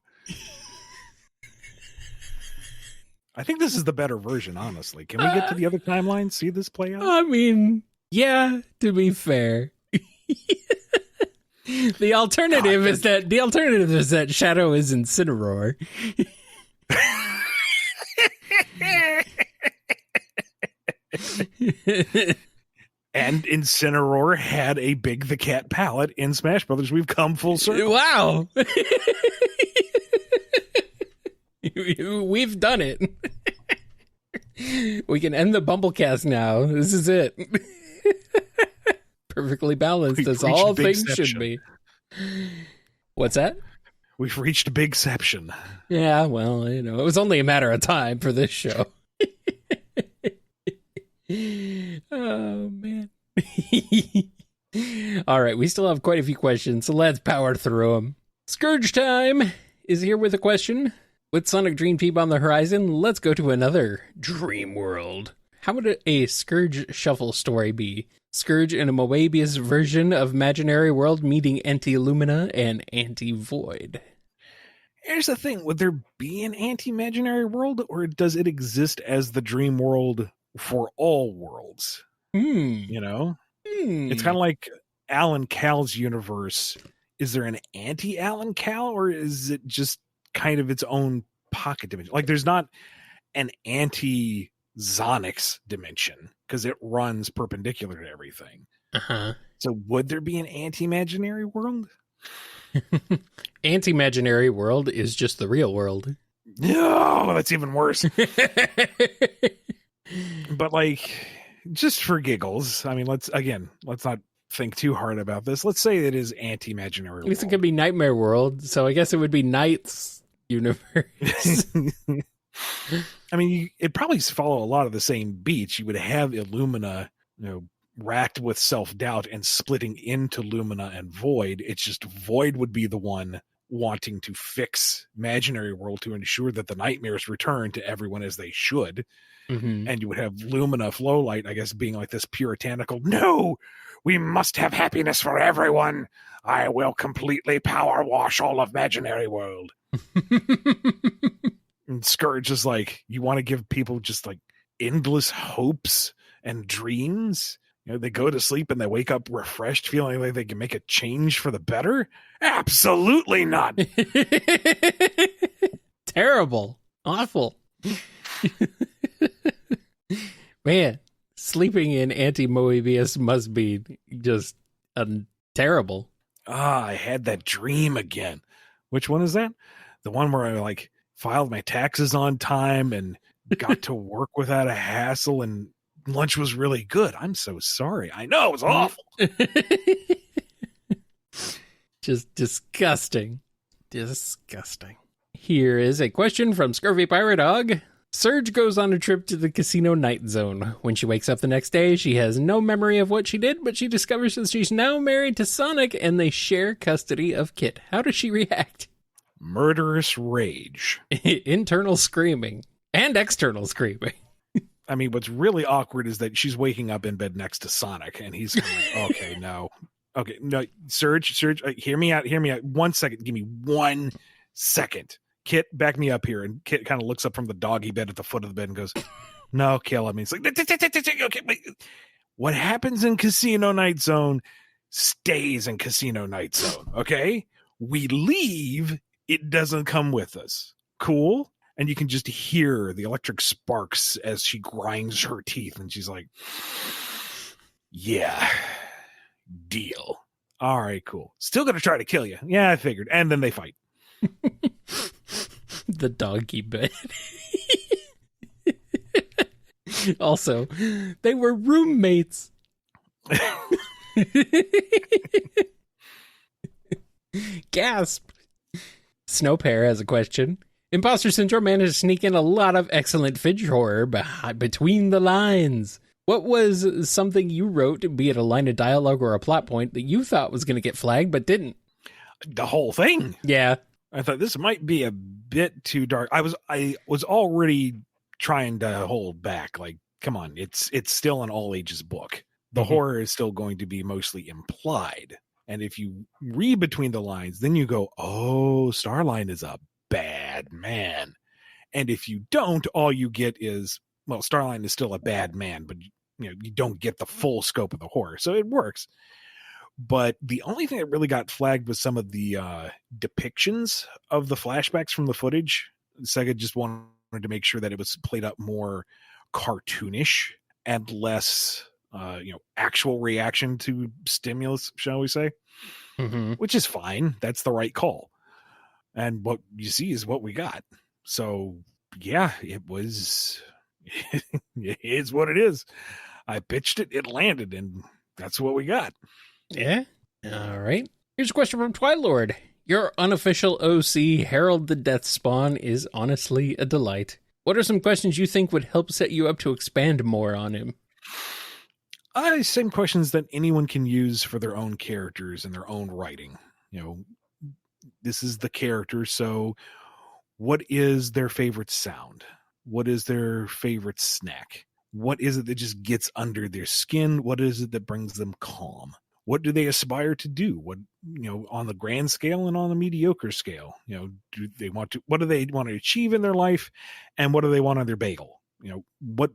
I think this is the better version, honestly. Can we get to the other timeline, see this play out? I mean, yeah, to be fair. The alternative is that Shadow is Incineroar. And Incineroar had a Big the Cat palette in Smash Brothers. We've come full circle. Wow. We've done it. We can end the BumbleKast now. This is it. Perfectly balanced as all things should be. What's that? We've reached a bigception. Yeah, well, it was only a matter of time for this show. Oh, man. All right, we still have quite a few questions, so let's power through them. Scourge Time is here with a question. With Sonic Dream Team on the horizon, let's go to another dream world. How would a Scourge Shuffle story be? Scourge in a Moebius version of Imaginary World meeting Anti-Lumina and Anti-Void. Here's the thing. Would there be an anti-imaginary world, or does it exist as the dream world for all worlds? You know? It's kind of like Alan Cal's universe. Is there an anti-Alan Cal, or is it just kind of its own pocket dimension? Like, there's not an anti-Zonix dimension because it runs perpendicular to everything. So would there be an anti-imaginary world? Anti-imaginary world is just the real world. No, that's even worse. But like, just for giggles, I mean, let's not think too hard about this. Let's say it is anti-imaginary world. At least it could be Nightmare World, so I guess it would be Knight's universe. I mean, it'd probably follow a lot of the same beats. You would have Illumina, racked with self-doubt and splitting into Lumina and Void. It's just Void would be the one wanting to fix Imaginary World to ensure that the nightmares return to everyone as they should. And you would have Lumina Flowlight, I guess, being like this puritanical, no, we must have happiness for everyone. I will completely power wash all of Imaginary World. And Scourge is like, you want to give people just like endless hopes and dreams? They go to sleep and they wake up refreshed, feeling like they can make a change for the better? Absolutely not. Terrible. Awful. Man, sleeping in Anti-Moebius must be just terrible. I had that dream again. Which one is that? The one where I like filed my taxes on time and got to work without a hassle and lunch was really good. I'm so sorry. I know, it was awful. Just disgusting. Disgusting. Here is a question from Scurvy Pirate Dog. Surge goes on a trip to the casino night zone. When she wakes up the next day, she has no memory of what she did, but she discovers that she's now married to Sonic and they share custody of Kit. How does she react? Murderous rage. Internal screaming. And external screaming. I mean, what's really awkward is that she's waking up in bed next to Sonic, and he's like, okay, no. Okay, no, Surge, hear me out. 1 second. Give me 1 second. Kit, back me up here. And Kit kind of looks up from the doggy bed at the foot of the bed and goes, no, kill him. He's like, okay, wait. What happens in Casino Night Zone stays in Casino Night Zone, okay? We leave, it doesn't come with us. Cool? And you can just hear the electric sparks as she grinds her teeth. And she's like, yeah, deal. All right, cool. Still going to try to kill you. Yeah, I figured. And then they fight. The doggy bed. Also, they were roommates. Gasp. Snowpear has a question. Imposter Syndrome managed to sneak in a lot of excellent fidget horror between the lines. What was something you wrote, be it a line of dialogue or a plot point, that you thought was going to get flagged but didn't? The whole thing. Yeah. I thought this might be a bit too dark. I was already trying to hold back. Like, come on, it's still an all ages book. The horror is still going to be mostly implied. And if you read between the lines, then you go, oh, Starline is a bad man. And if you don't, all you get is, well, Starline is still a bad man, but you don't get the full scope of the horror. So it works. But the only thing that really got flagged was some of the depictions of the flashbacks from the footage. Sega just wanted to make sure that it was played up more cartoonish and less, actual reaction to stimulus, shall we say, which is fine. That's the right call. And what you see is what we got. So, yeah, it was, it is what it is. I pitched it, it landed, and that's what we got. Yeah. All right. Here's a question from Twilord. Your unofficial OC, Harold the Death Spawn, is honestly a delight. What are some questions you think would help set you up to expand more on him? Same questions that anyone can use for their own characters and their own writing. This is the character, so what is their favorite sound? What is their favorite snack? What is it that just gets under their skin? What is it that brings them calm? What do they aspire to do? What, on the grand scale and on the mediocre scale, do they want to, what do they want to achieve in their life? And what do they want on their bagel? What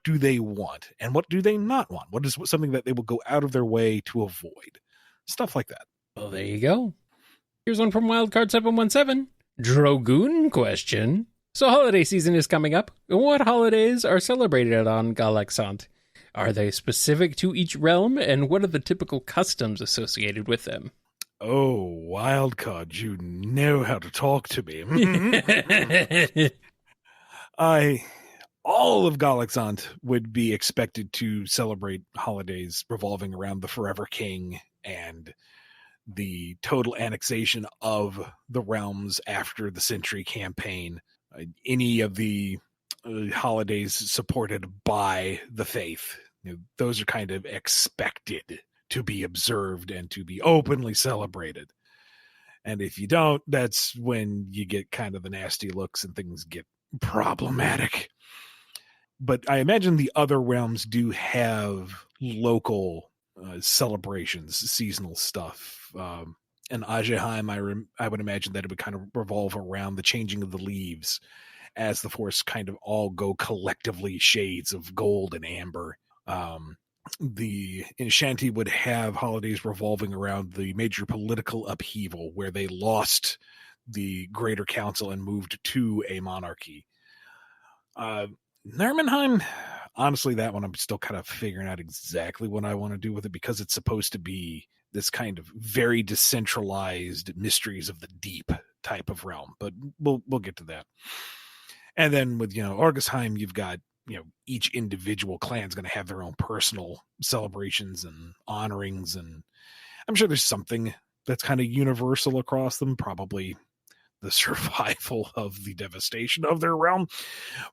do they want and what do they not want? What is something that they will go out of their way to avoid? Stuff like that. Well, there you go. Here's one from Wildcard717. Drogoon question. So holiday season is coming up. What holidays are celebrated on Galaxant? Are they specific to each realm, and what are the typical customs associated with them? Oh, Wildcard, you know how to talk to me. All of Galaxant would be expected to celebrate holidays revolving around the Forever King and the total annexation of the realms after the Century campaign. Any of the holidays supported by the faith, those are kind of expected to be observed and to be openly celebrated. And if you don't, that's when you get kind of the nasty looks and things get problematic. But I imagine the other realms do have local celebrations, seasonal stuff. In Ajeheim, I would imagine that it would kind of revolve around the changing of the leaves as the Force kind of all go collectively shades of gold and amber. The Shanti would have holidays revolving around the major political upheaval where they lost the Greater Council and moved to a monarchy. Nurmenheim, honestly, that one I'm still kind of figuring out exactly what I want to do with it because it's supposed to be this kind of very decentralized mysteries of the deep type of realm, but we'll get to that. And then with, Argisheim, you've got, each individual clan's going to have their own personal celebrations and honorings. And I'm sure there's something that's kind of universal across them, probably the survival of the devastation of their realm.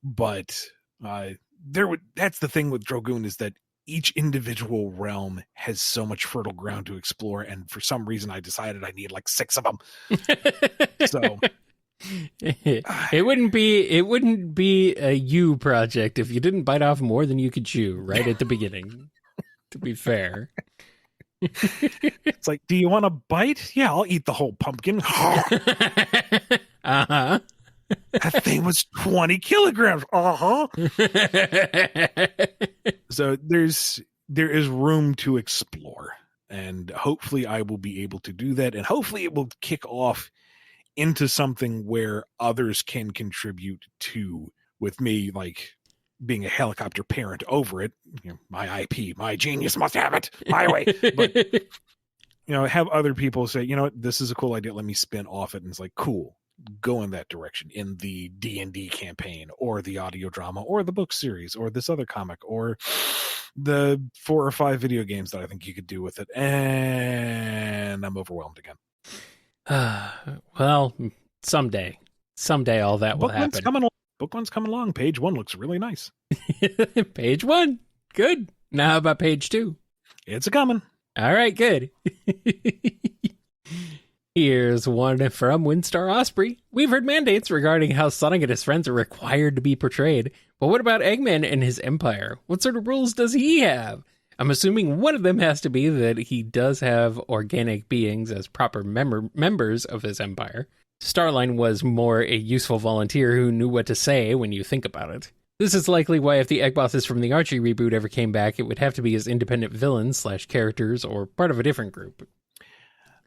But that's the thing with Drogoon is that each individual realm has so much fertile ground to explore. And for some reason, I decided I need like 6 of them. So it wouldn't be a you project if you didn't bite off more than you could chew right at the beginning, to be fair. It's like, do you want a bite? Yeah, I'll eat the whole pumpkin. Uh-huh. That thing was 20 kilograms. Uh-huh. So there is room to explore, and hopefully I will be able to do that, and hopefully it will kick off into something where others can contribute to, with me like being a helicopter parent over it. My IP, my genius must have it my way. But have other people say, what, this is a cool idea, let me spin off it. And it's like, cool, go in that direction in the D&D campaign or the audio drama or the book series or this other comic or the 4 or 5 video games that I think you could do with it. And I'm overwhelmed again. Well, someday all that will happen. Book one's coming along. Page 1 looks really nice. Page 1. Good. Now how about page 2? It's a coming. All right, good. Here's one from Windstar Osprey. We've heard mandates regarding how Sonic and his friends are required to be portrayed, but what about Eggman and his empire? What sort of rules does he have? I'm assuming one of them has to be that he does have organic beings as proper members of his empire. Starline was more a useful volunteer who knew what to say when you think about it. This is likely why if the egg bosses from the Archie reboot ever came back, it would have to be as independent villains / characters or part of a different group.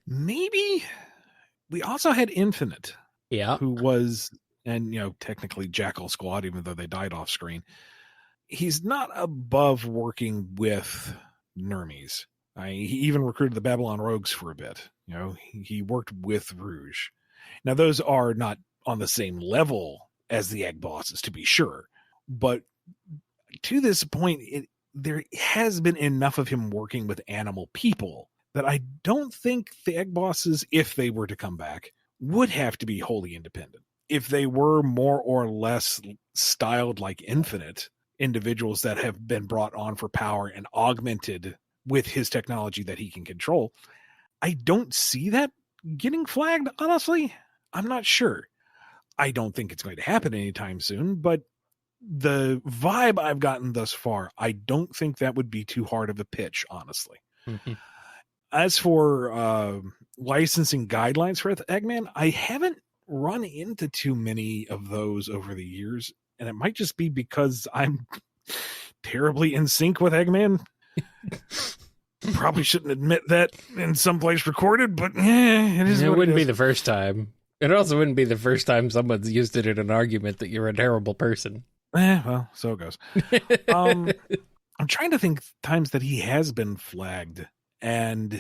Maybe. We also had Infinite, Yeah. who was, and technically Jackal Squad, even though they died off screen. He's not above working with Nermies. He even recruited the Babylon Rogues for a bit. He worked with Rouge. Now, those are not on the same level as the egg bosses, to be sure. But to this point, there has been enough of him working with animal people that I don't think the egg bosses, if they were to come back, would have to be wholly independent. If they were more or less styled like Infinite, individuals that have been brought on for power and augmented with his technology that he can control, I don't see that getting flagged, honestly. I'm not sure. I don't think it's going to happen anytime soon, but the vibe I've gotten thus far, I don't think that would be too hard of a pitch, honestly. Mm-hmm. As for licensing guidelines for Eggman, I haven't run into too many of those over the years, and it might just be because I'm terribly in sync with Eggman. Probably shouldn't admit that in some place recorded, but it is. It what wouldn't it be is. the first time. It also wouldn't be the first time someone's used it in an argument that you're a terrible person. Well, so it goes. I'm trying to think times that he has been flagged, and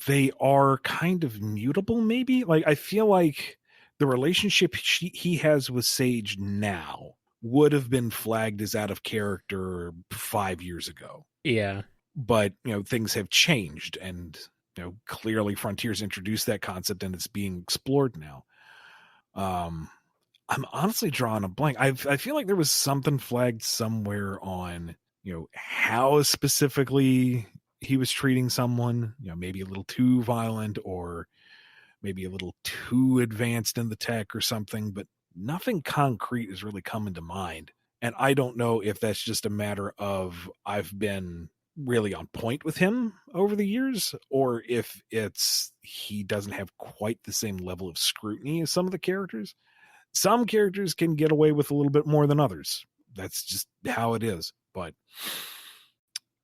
they are kind of mutable, maybe. Like, I feel like the relationship he has with Sage now would have been flagged as out of character 5 years ago. Yeah. But, things have changed, and, clearly Frontiers introduced that concept, and it's being explored now. I'm honestly drawing a blank. I feel like there was something flagged somewhere on, how specifically he was treating someone, maybe a little too violent or maybe a little too advanced in the tech or something, but nothing concrete is really coming to mind. And I don't know if that's just a matter of I've been really on point with him over the years, or if it's he doesn't have quite the same level of scrutiny as some of the characters. Some characters can get away with a little bit more than others. That's just how it is. But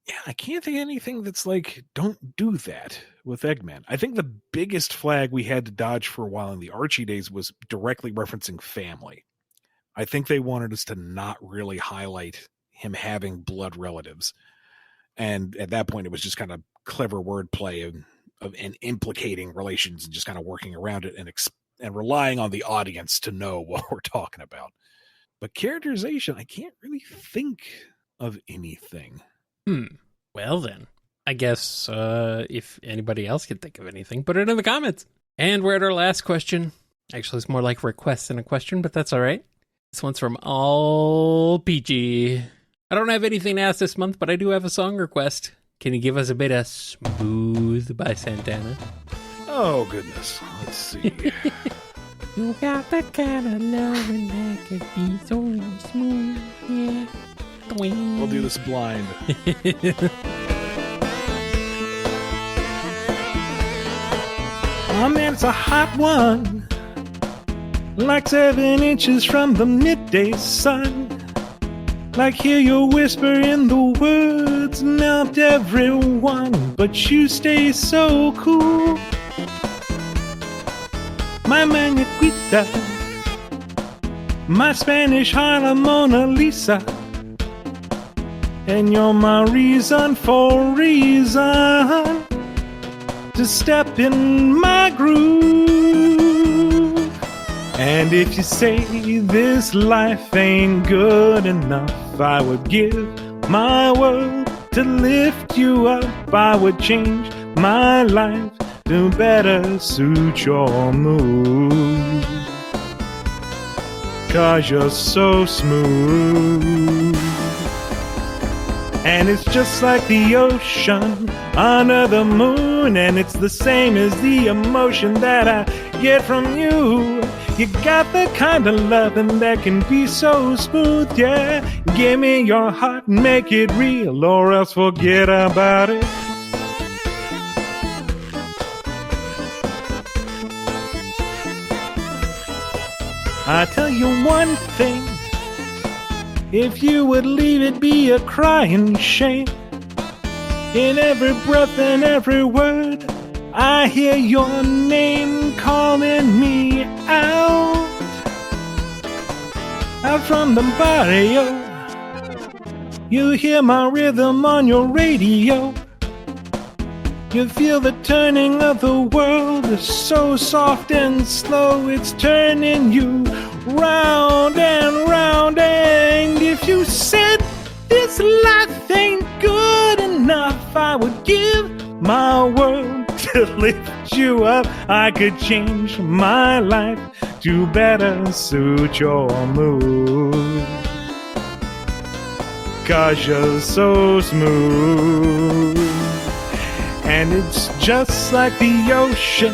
yeah, I can't think of anything that's like, don't do that with Eggman. I think the biggest flag we had to dodge for a while in the Archie days was directly referencing family. I think they wanted us to not really highlight him having blood relatives. And at that point, it was just kind of clever wordplay and implicating relations and just kind of working around it and relying on the audience to know what we're talking about. But characterization, I can't really think of anything. Well then, I guess if anybody else can think of anything, put it in the comments. And we're at our last question. Actually, it's more like a request than a question, but that's all right. This one's from All Peachy. I don't have anything to ask this month, but I do have a song request. Can you give us a bit of Smooth by Santana? Oh, goodness. Let's see. You got that kind of loving that could be so smooth, yeah. We'll do this blind. Oh, man, it's a hot one. Like 7 inches from the midday sun. Like hear your whisper in the words, melt everyone, but you stay so cool. My Maniquita, my Spanish Harlem Mona Lisa, and you're my reason for reason to step in my groove. And if you say this life ain't good enough, I would give my world to lift you up. I would change my life to better suit your mood. 'Cause you're so smooth. And it's just like the ocean under the moon, and it's the same as the emotion that I get from you. You got the kind of loving that can be so smooth, yeah. Give me your heart and make it real, or else forget about it. I tell you one thing, If you would leave it be a crying shame. In every breath and every word, I hear your name calling me out. Out from the barrio, you hear my rhythm on your radio. You feel the turning of the world, so soft and slow, it's turning you round and round. And if you said this life ain't good enough, I would give my world to lift you up. I could change my life to better suit your mood. 'Cause you're so smooth. And it's just like the ocean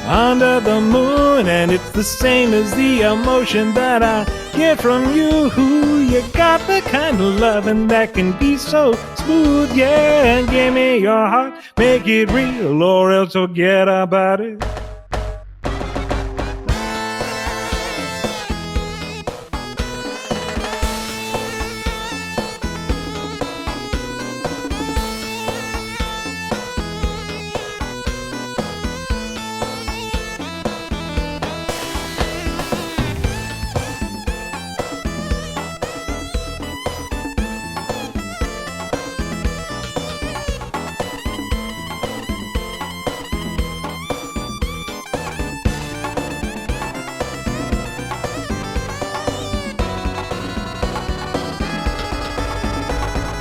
under the moon, and it's the same as the emotion that I get from you. You got the kind of loving that can be so smooth, yeah. Give me your heart, make it real, or else forget about it.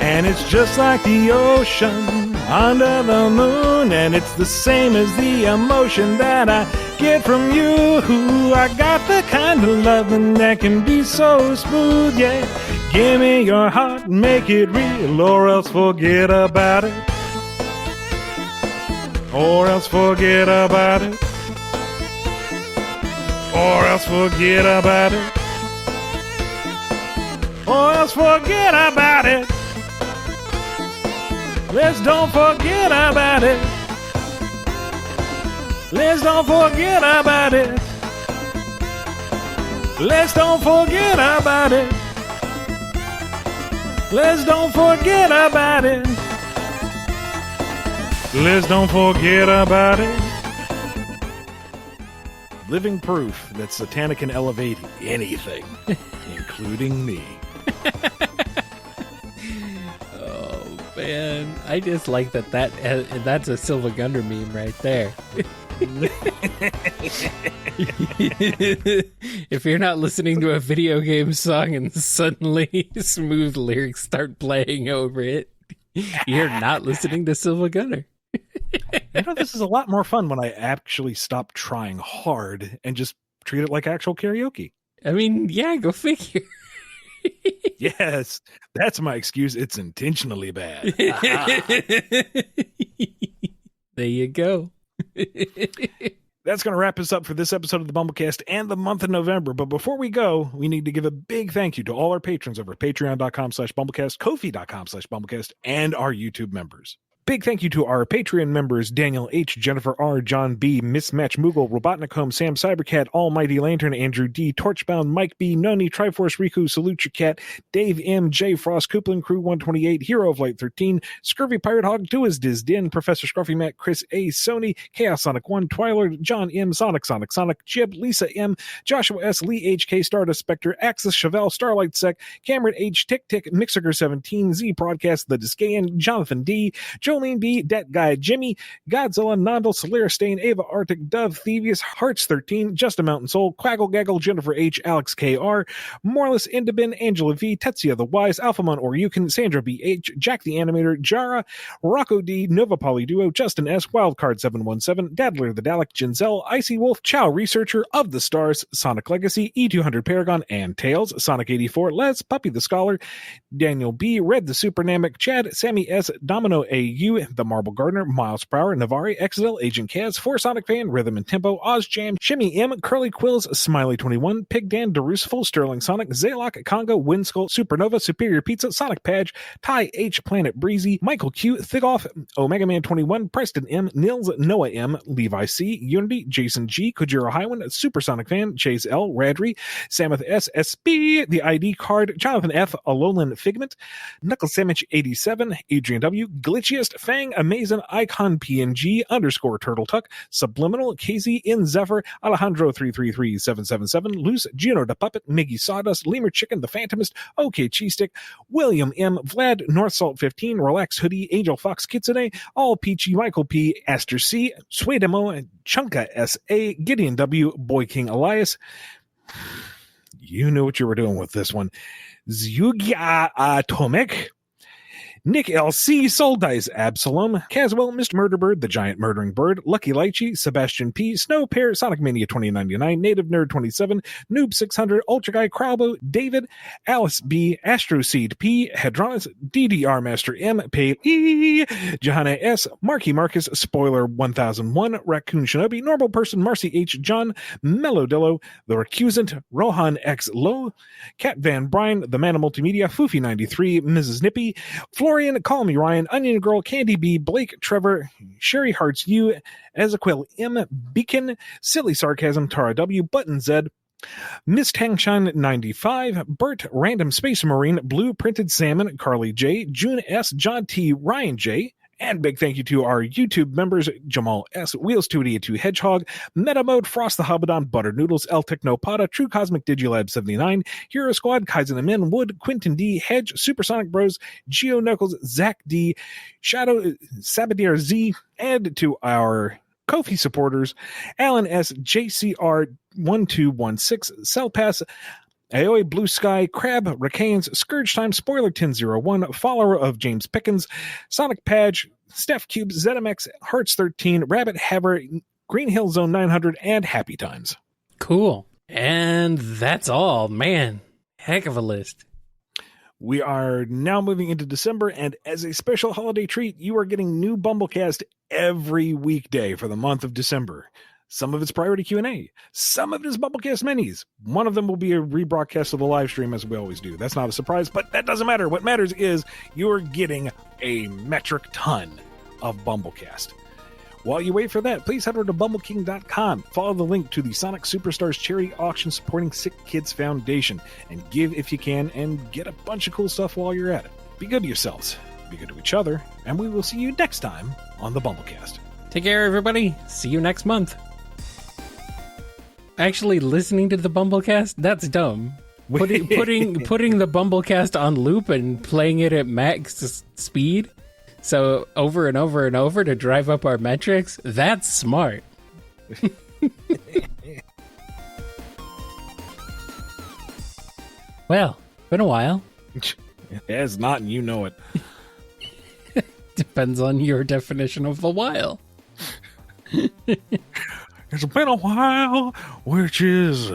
And it's just like the ocean under the moon, and it's the same as the emotion that I get from you. I got the kind of loving that can be so smooth, yeah. Give me your heart, make it real, or else forget about it. Or else forget about it. Or else forget about it. Or else forget about it. Let's don't forget about it. Let's don't forget about it. Let's don't forget about it. Let's don't forget about it. Let's don't forget about it. Living proof that Satanic can elevate anything, including me. Man, I just like that's a Silva Gunner meme right there. If you're not listening to a video game song and suddenly smooth lyrics start playing over it, you're not listening to Silva Gunner. This is a lot more fun when I actually stop trying hard and just treat it like actual karaoke. I mean, yeah, go figure. Yes, that's my excuse. It's intentionally bad. There you go. That's going to wrap us up for this episode of the BumbleKast and the month of November. But before we go, we need to give a big thank you to all our patrons over at patreon.com/BumbleKast, Ko-fi.com/BumbleKast, and our YouTube members. Big thank you to our Patreon members, Daniel H., Jennifer R., John B., Mismatch Moogle, Robotnik Home, Sam Cybercat, Almighty Lantern, Andrew D., Torchbound, Mike B., Noni, Triforce Riku, Salute Your Cat, Dave M., J. Frost, Coupling Crew 128, Hero of Light 13, Scurvy Pirate Hog, Duas Diz Din, Professor Scruffy Matt, Chris A., Sony, Chaos Sonic 1, Twiler, John M., Sonic, Jib, Lisa M., Joshua S., Lee H.K., Stardust Spectre, Axis Chevelle, Starlight Sec, Cameron H., Tick Tick, Mixer 17, Z Broadcast, The Discayan, Jonathan D., Jolene B., Dat Guy, Jimmy, Godzilla, Nondal, Solaris Stain, Ava Arctic, Dove, Thievius, Hearts 13, Just a Mountain Soul, Quaggle Gaggle, Jennifer H., Alex K.R., Morless, Indabin, Angela V., Tetsia the Wise, Alphamon Oryukin, Sandra B.H., Jack the Animator, Jara, Rocco D., Nova Polyduo, Justin S., Wildcard 717, Dadler the Dalek, Ginzel, Icy Wolf, Chow Researcher, Of the Stars, Sonic Legacy, E200 Paragon, and Tails, Sonic 84, Les, Puppy the Scholar, Daniel B., Red the Super Namek, Chad, Sammy S., Domino A. You, The Marble Gardener, Miles Prower, Navari, XL, Agent Kaz, Four Sonic Fan, Rhythm and Tempo, Oz Jam, Shimmy M, Curly Quills, Smiley21, Pig Dan, Derusiful, Sterling Sonic, Zaylock, Congo, Windskull, Supernova, Superior Pizza, Sonic Padge, Ty H, Planet Breezy, Michael Q, Thigoff, Omega Man 21, Preston M, Nils, Noah M, Levi C, Unity, Jason G, Kojiro Highwind, Supersonic Fan, Chase L, Radry, Samuth S, SB, The ID Card, Jonathan F, Alolan Figment, Knuckle Sandwich 87, Adrian W, Glitchiest, Fang, Amazing, Icon PNG, _ Turtle Tuck, Subliminal, Casey, In Zephyr, Alejandro 333777, Loose, Gino the Puppet, Miggy Sawdust, Lemur Chicken, The Phantomist, OK Cheese Stick, William M, Vlad, North Salt 15, Relax Hoodie, Angel Fox Kitsune, All Peachy, Michael P, Aster C, Swedemo, Chunka S.A., Gideon W, Boy King Elias. You knew what you were doing with this one. Zyugia Atomic, Nick LC, Soul Dice Absalom, Caswell, Mr. Murderbird, The Giant Murdering Bird, Lucky Lychee, Sebastian P, Snow Pear, Sonic Mania 2099, Native Nerd 27, Noob 600, Ultra Guy Crowbo, David, Alice B, Astro Seed P, Hadronis, DDR Master M, Pale E, Johanna S, Marky Marcus, Spoiler 1001, Raccoon Shinobi, Normal Person, Marcy H, John, Melodillo, The Recusant, Rohan X Low, Cat Van Bryan, The Man of Multimedia, Foofy 93, Mrs. Nippy, Florian, Call Me Ryan, Onion Girl, Candy B, Blake, Trevor, Sherry Hearts U, Ezequiel M, Beacon, Silly Sarcasm, Tara W, Button Z, Miss Tangshan 95, Bert, Random Space Marine, Blue Printed Salmon, Carly J, June S, John T, Ryan J, and big thank you to our YouTube members, Jamal S, Wheels282 Hedgehog, Meta Mode, Frost the Hobbadon, Butter Noodles, El Technopada, True Cosmic Digilab 79, Hero Squad, Kaizen Amin, Wood, Quinton D, Hedge, Supersonic Bros, Geo Knuckles, Zach D, Shadow, Sabadir Z, and to our Ko-fi supporters, Alan S, JCR 1216, Cell Pass, Aoi Blue Sky, Crab, Racanes, Scourge Time, Spoiler 1001, follower of James Pickens, Sonic Padge, Steph Cube, ZMX, Hearts 13, Rabbit Haver, Green Hill Zone 900, and Happy Times. Cool. And that's all. Man, heck of a list. We are now moving into December, and as a special holiday treat, you are getting new BumbleKast every weekday for the month of December. Some of it's priority Q&A. Some of it is BumbleKast Minis. One of them will be a rebroadcast of the live stream, as we always do. That's not a surprise, but that doesn't matter. What matters is you're getting a metric ton of BumbleKast. While you wait for that, please head over to BumbleKing.com. Follow the link to the Sonic Superstars charity auction supporting Sick Kids Foundation, and give if you can, and get a bunch of cool stuff while you're at it. Be good to yourselves, be good to each other, and we will see you next time on the BumbleKast. Take care, everybody. See you next month. Actually, listening to the BumbleKast, that's dumb. Putting the BumbleKast on loop and playing it at max speed, so over and over and over to drive up our metrics, that's smart. Well, been a while. It's not, and you know it. Depends on your definition of a while. It's been a while, which is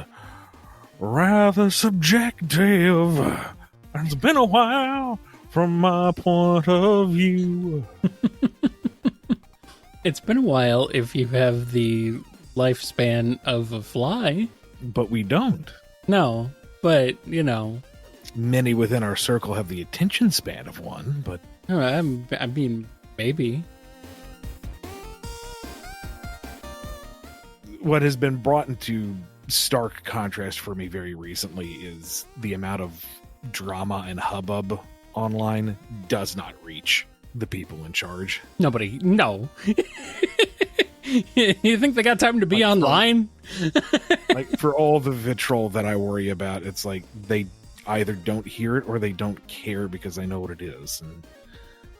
rather subjective. It's been a while from my point of view. It's been a while if you have the lifespan of a fly. But we don't. No, but, you know. Many within our circle have the attention span of one, but... I mean, maybe. What has been brought into stark contrast for me very recently is the amount of drama and hubbub online does not reach the people in charge. Nobody, no. You think they got time to be online? For all the vitriol that I worry about, it's like they either don't hear it or they don't care because they know what it is. And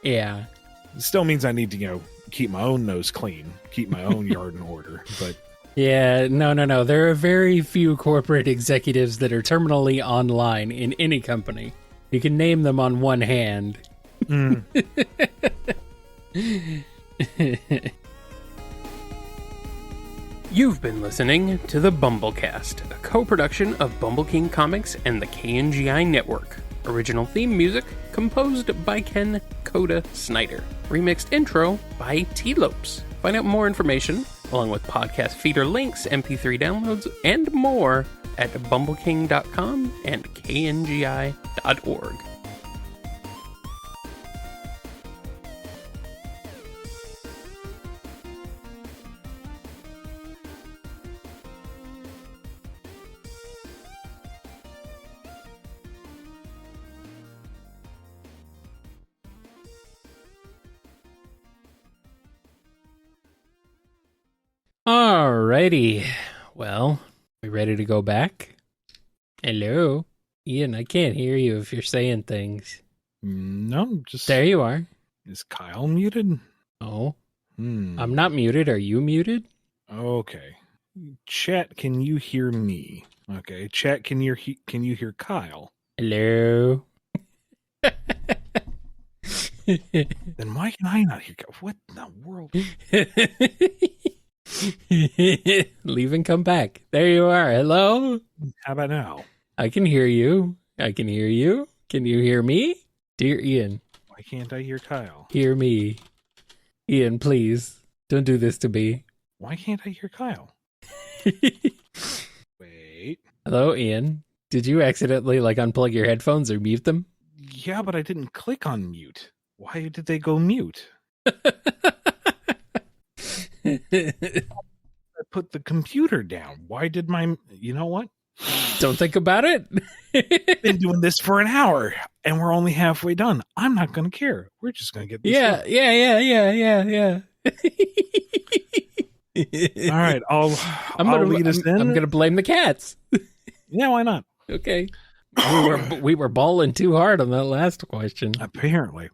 yeah. It still means I need to, keep my own nose clean, keep my own yard in order, but... Yeah, no. There are very few corporate executives that are terminally online in any company. You can name them on one hand. Mm. You've been listening to the BumbleKast, a co-production of Bumble King Comics and the KNGI Network. Original theme music composed by Ken Coda Snyder. remixed intro by T-Lopes. Find out more information, along with podcast feeder links, MP3 downloads, and more at bumbleking.com and kngi.org. Alrighty. Well, we ready to go back? Hello? Ian, I can't hear you if you're saying things. No, just... There you are. Is Kyle muted? Oh. I'm not muted. Are you muted? Okay. Chat, can you hear me? Okay. Chat, can you hear Kyle? Hello? Then why can I not hear Kyle? What in the world? Leave and come back. There you are. Hello? How about now? I can hear you. I can hear you. Can you hear me? Dear Ian. Why can't I hear Kyle? Hear me. Ian, please. Don't do this to me. Why can't I hear Kyle? Wait. Hello, Ian. Did you accidentally unplug your headphones or mute them? Yeah, but I didn't click on mute. Why did they go mute? I put the computer down. Why did you know what? Don't think about it. Been doing this for an hour and we're only halfway done. I'm not going to care. We're just going to get this done. Yeah. All right, I'll lead us in. I'm going to blame the cats. Yeah, why not? Okay. We were balling too hard on that last question. Apparently.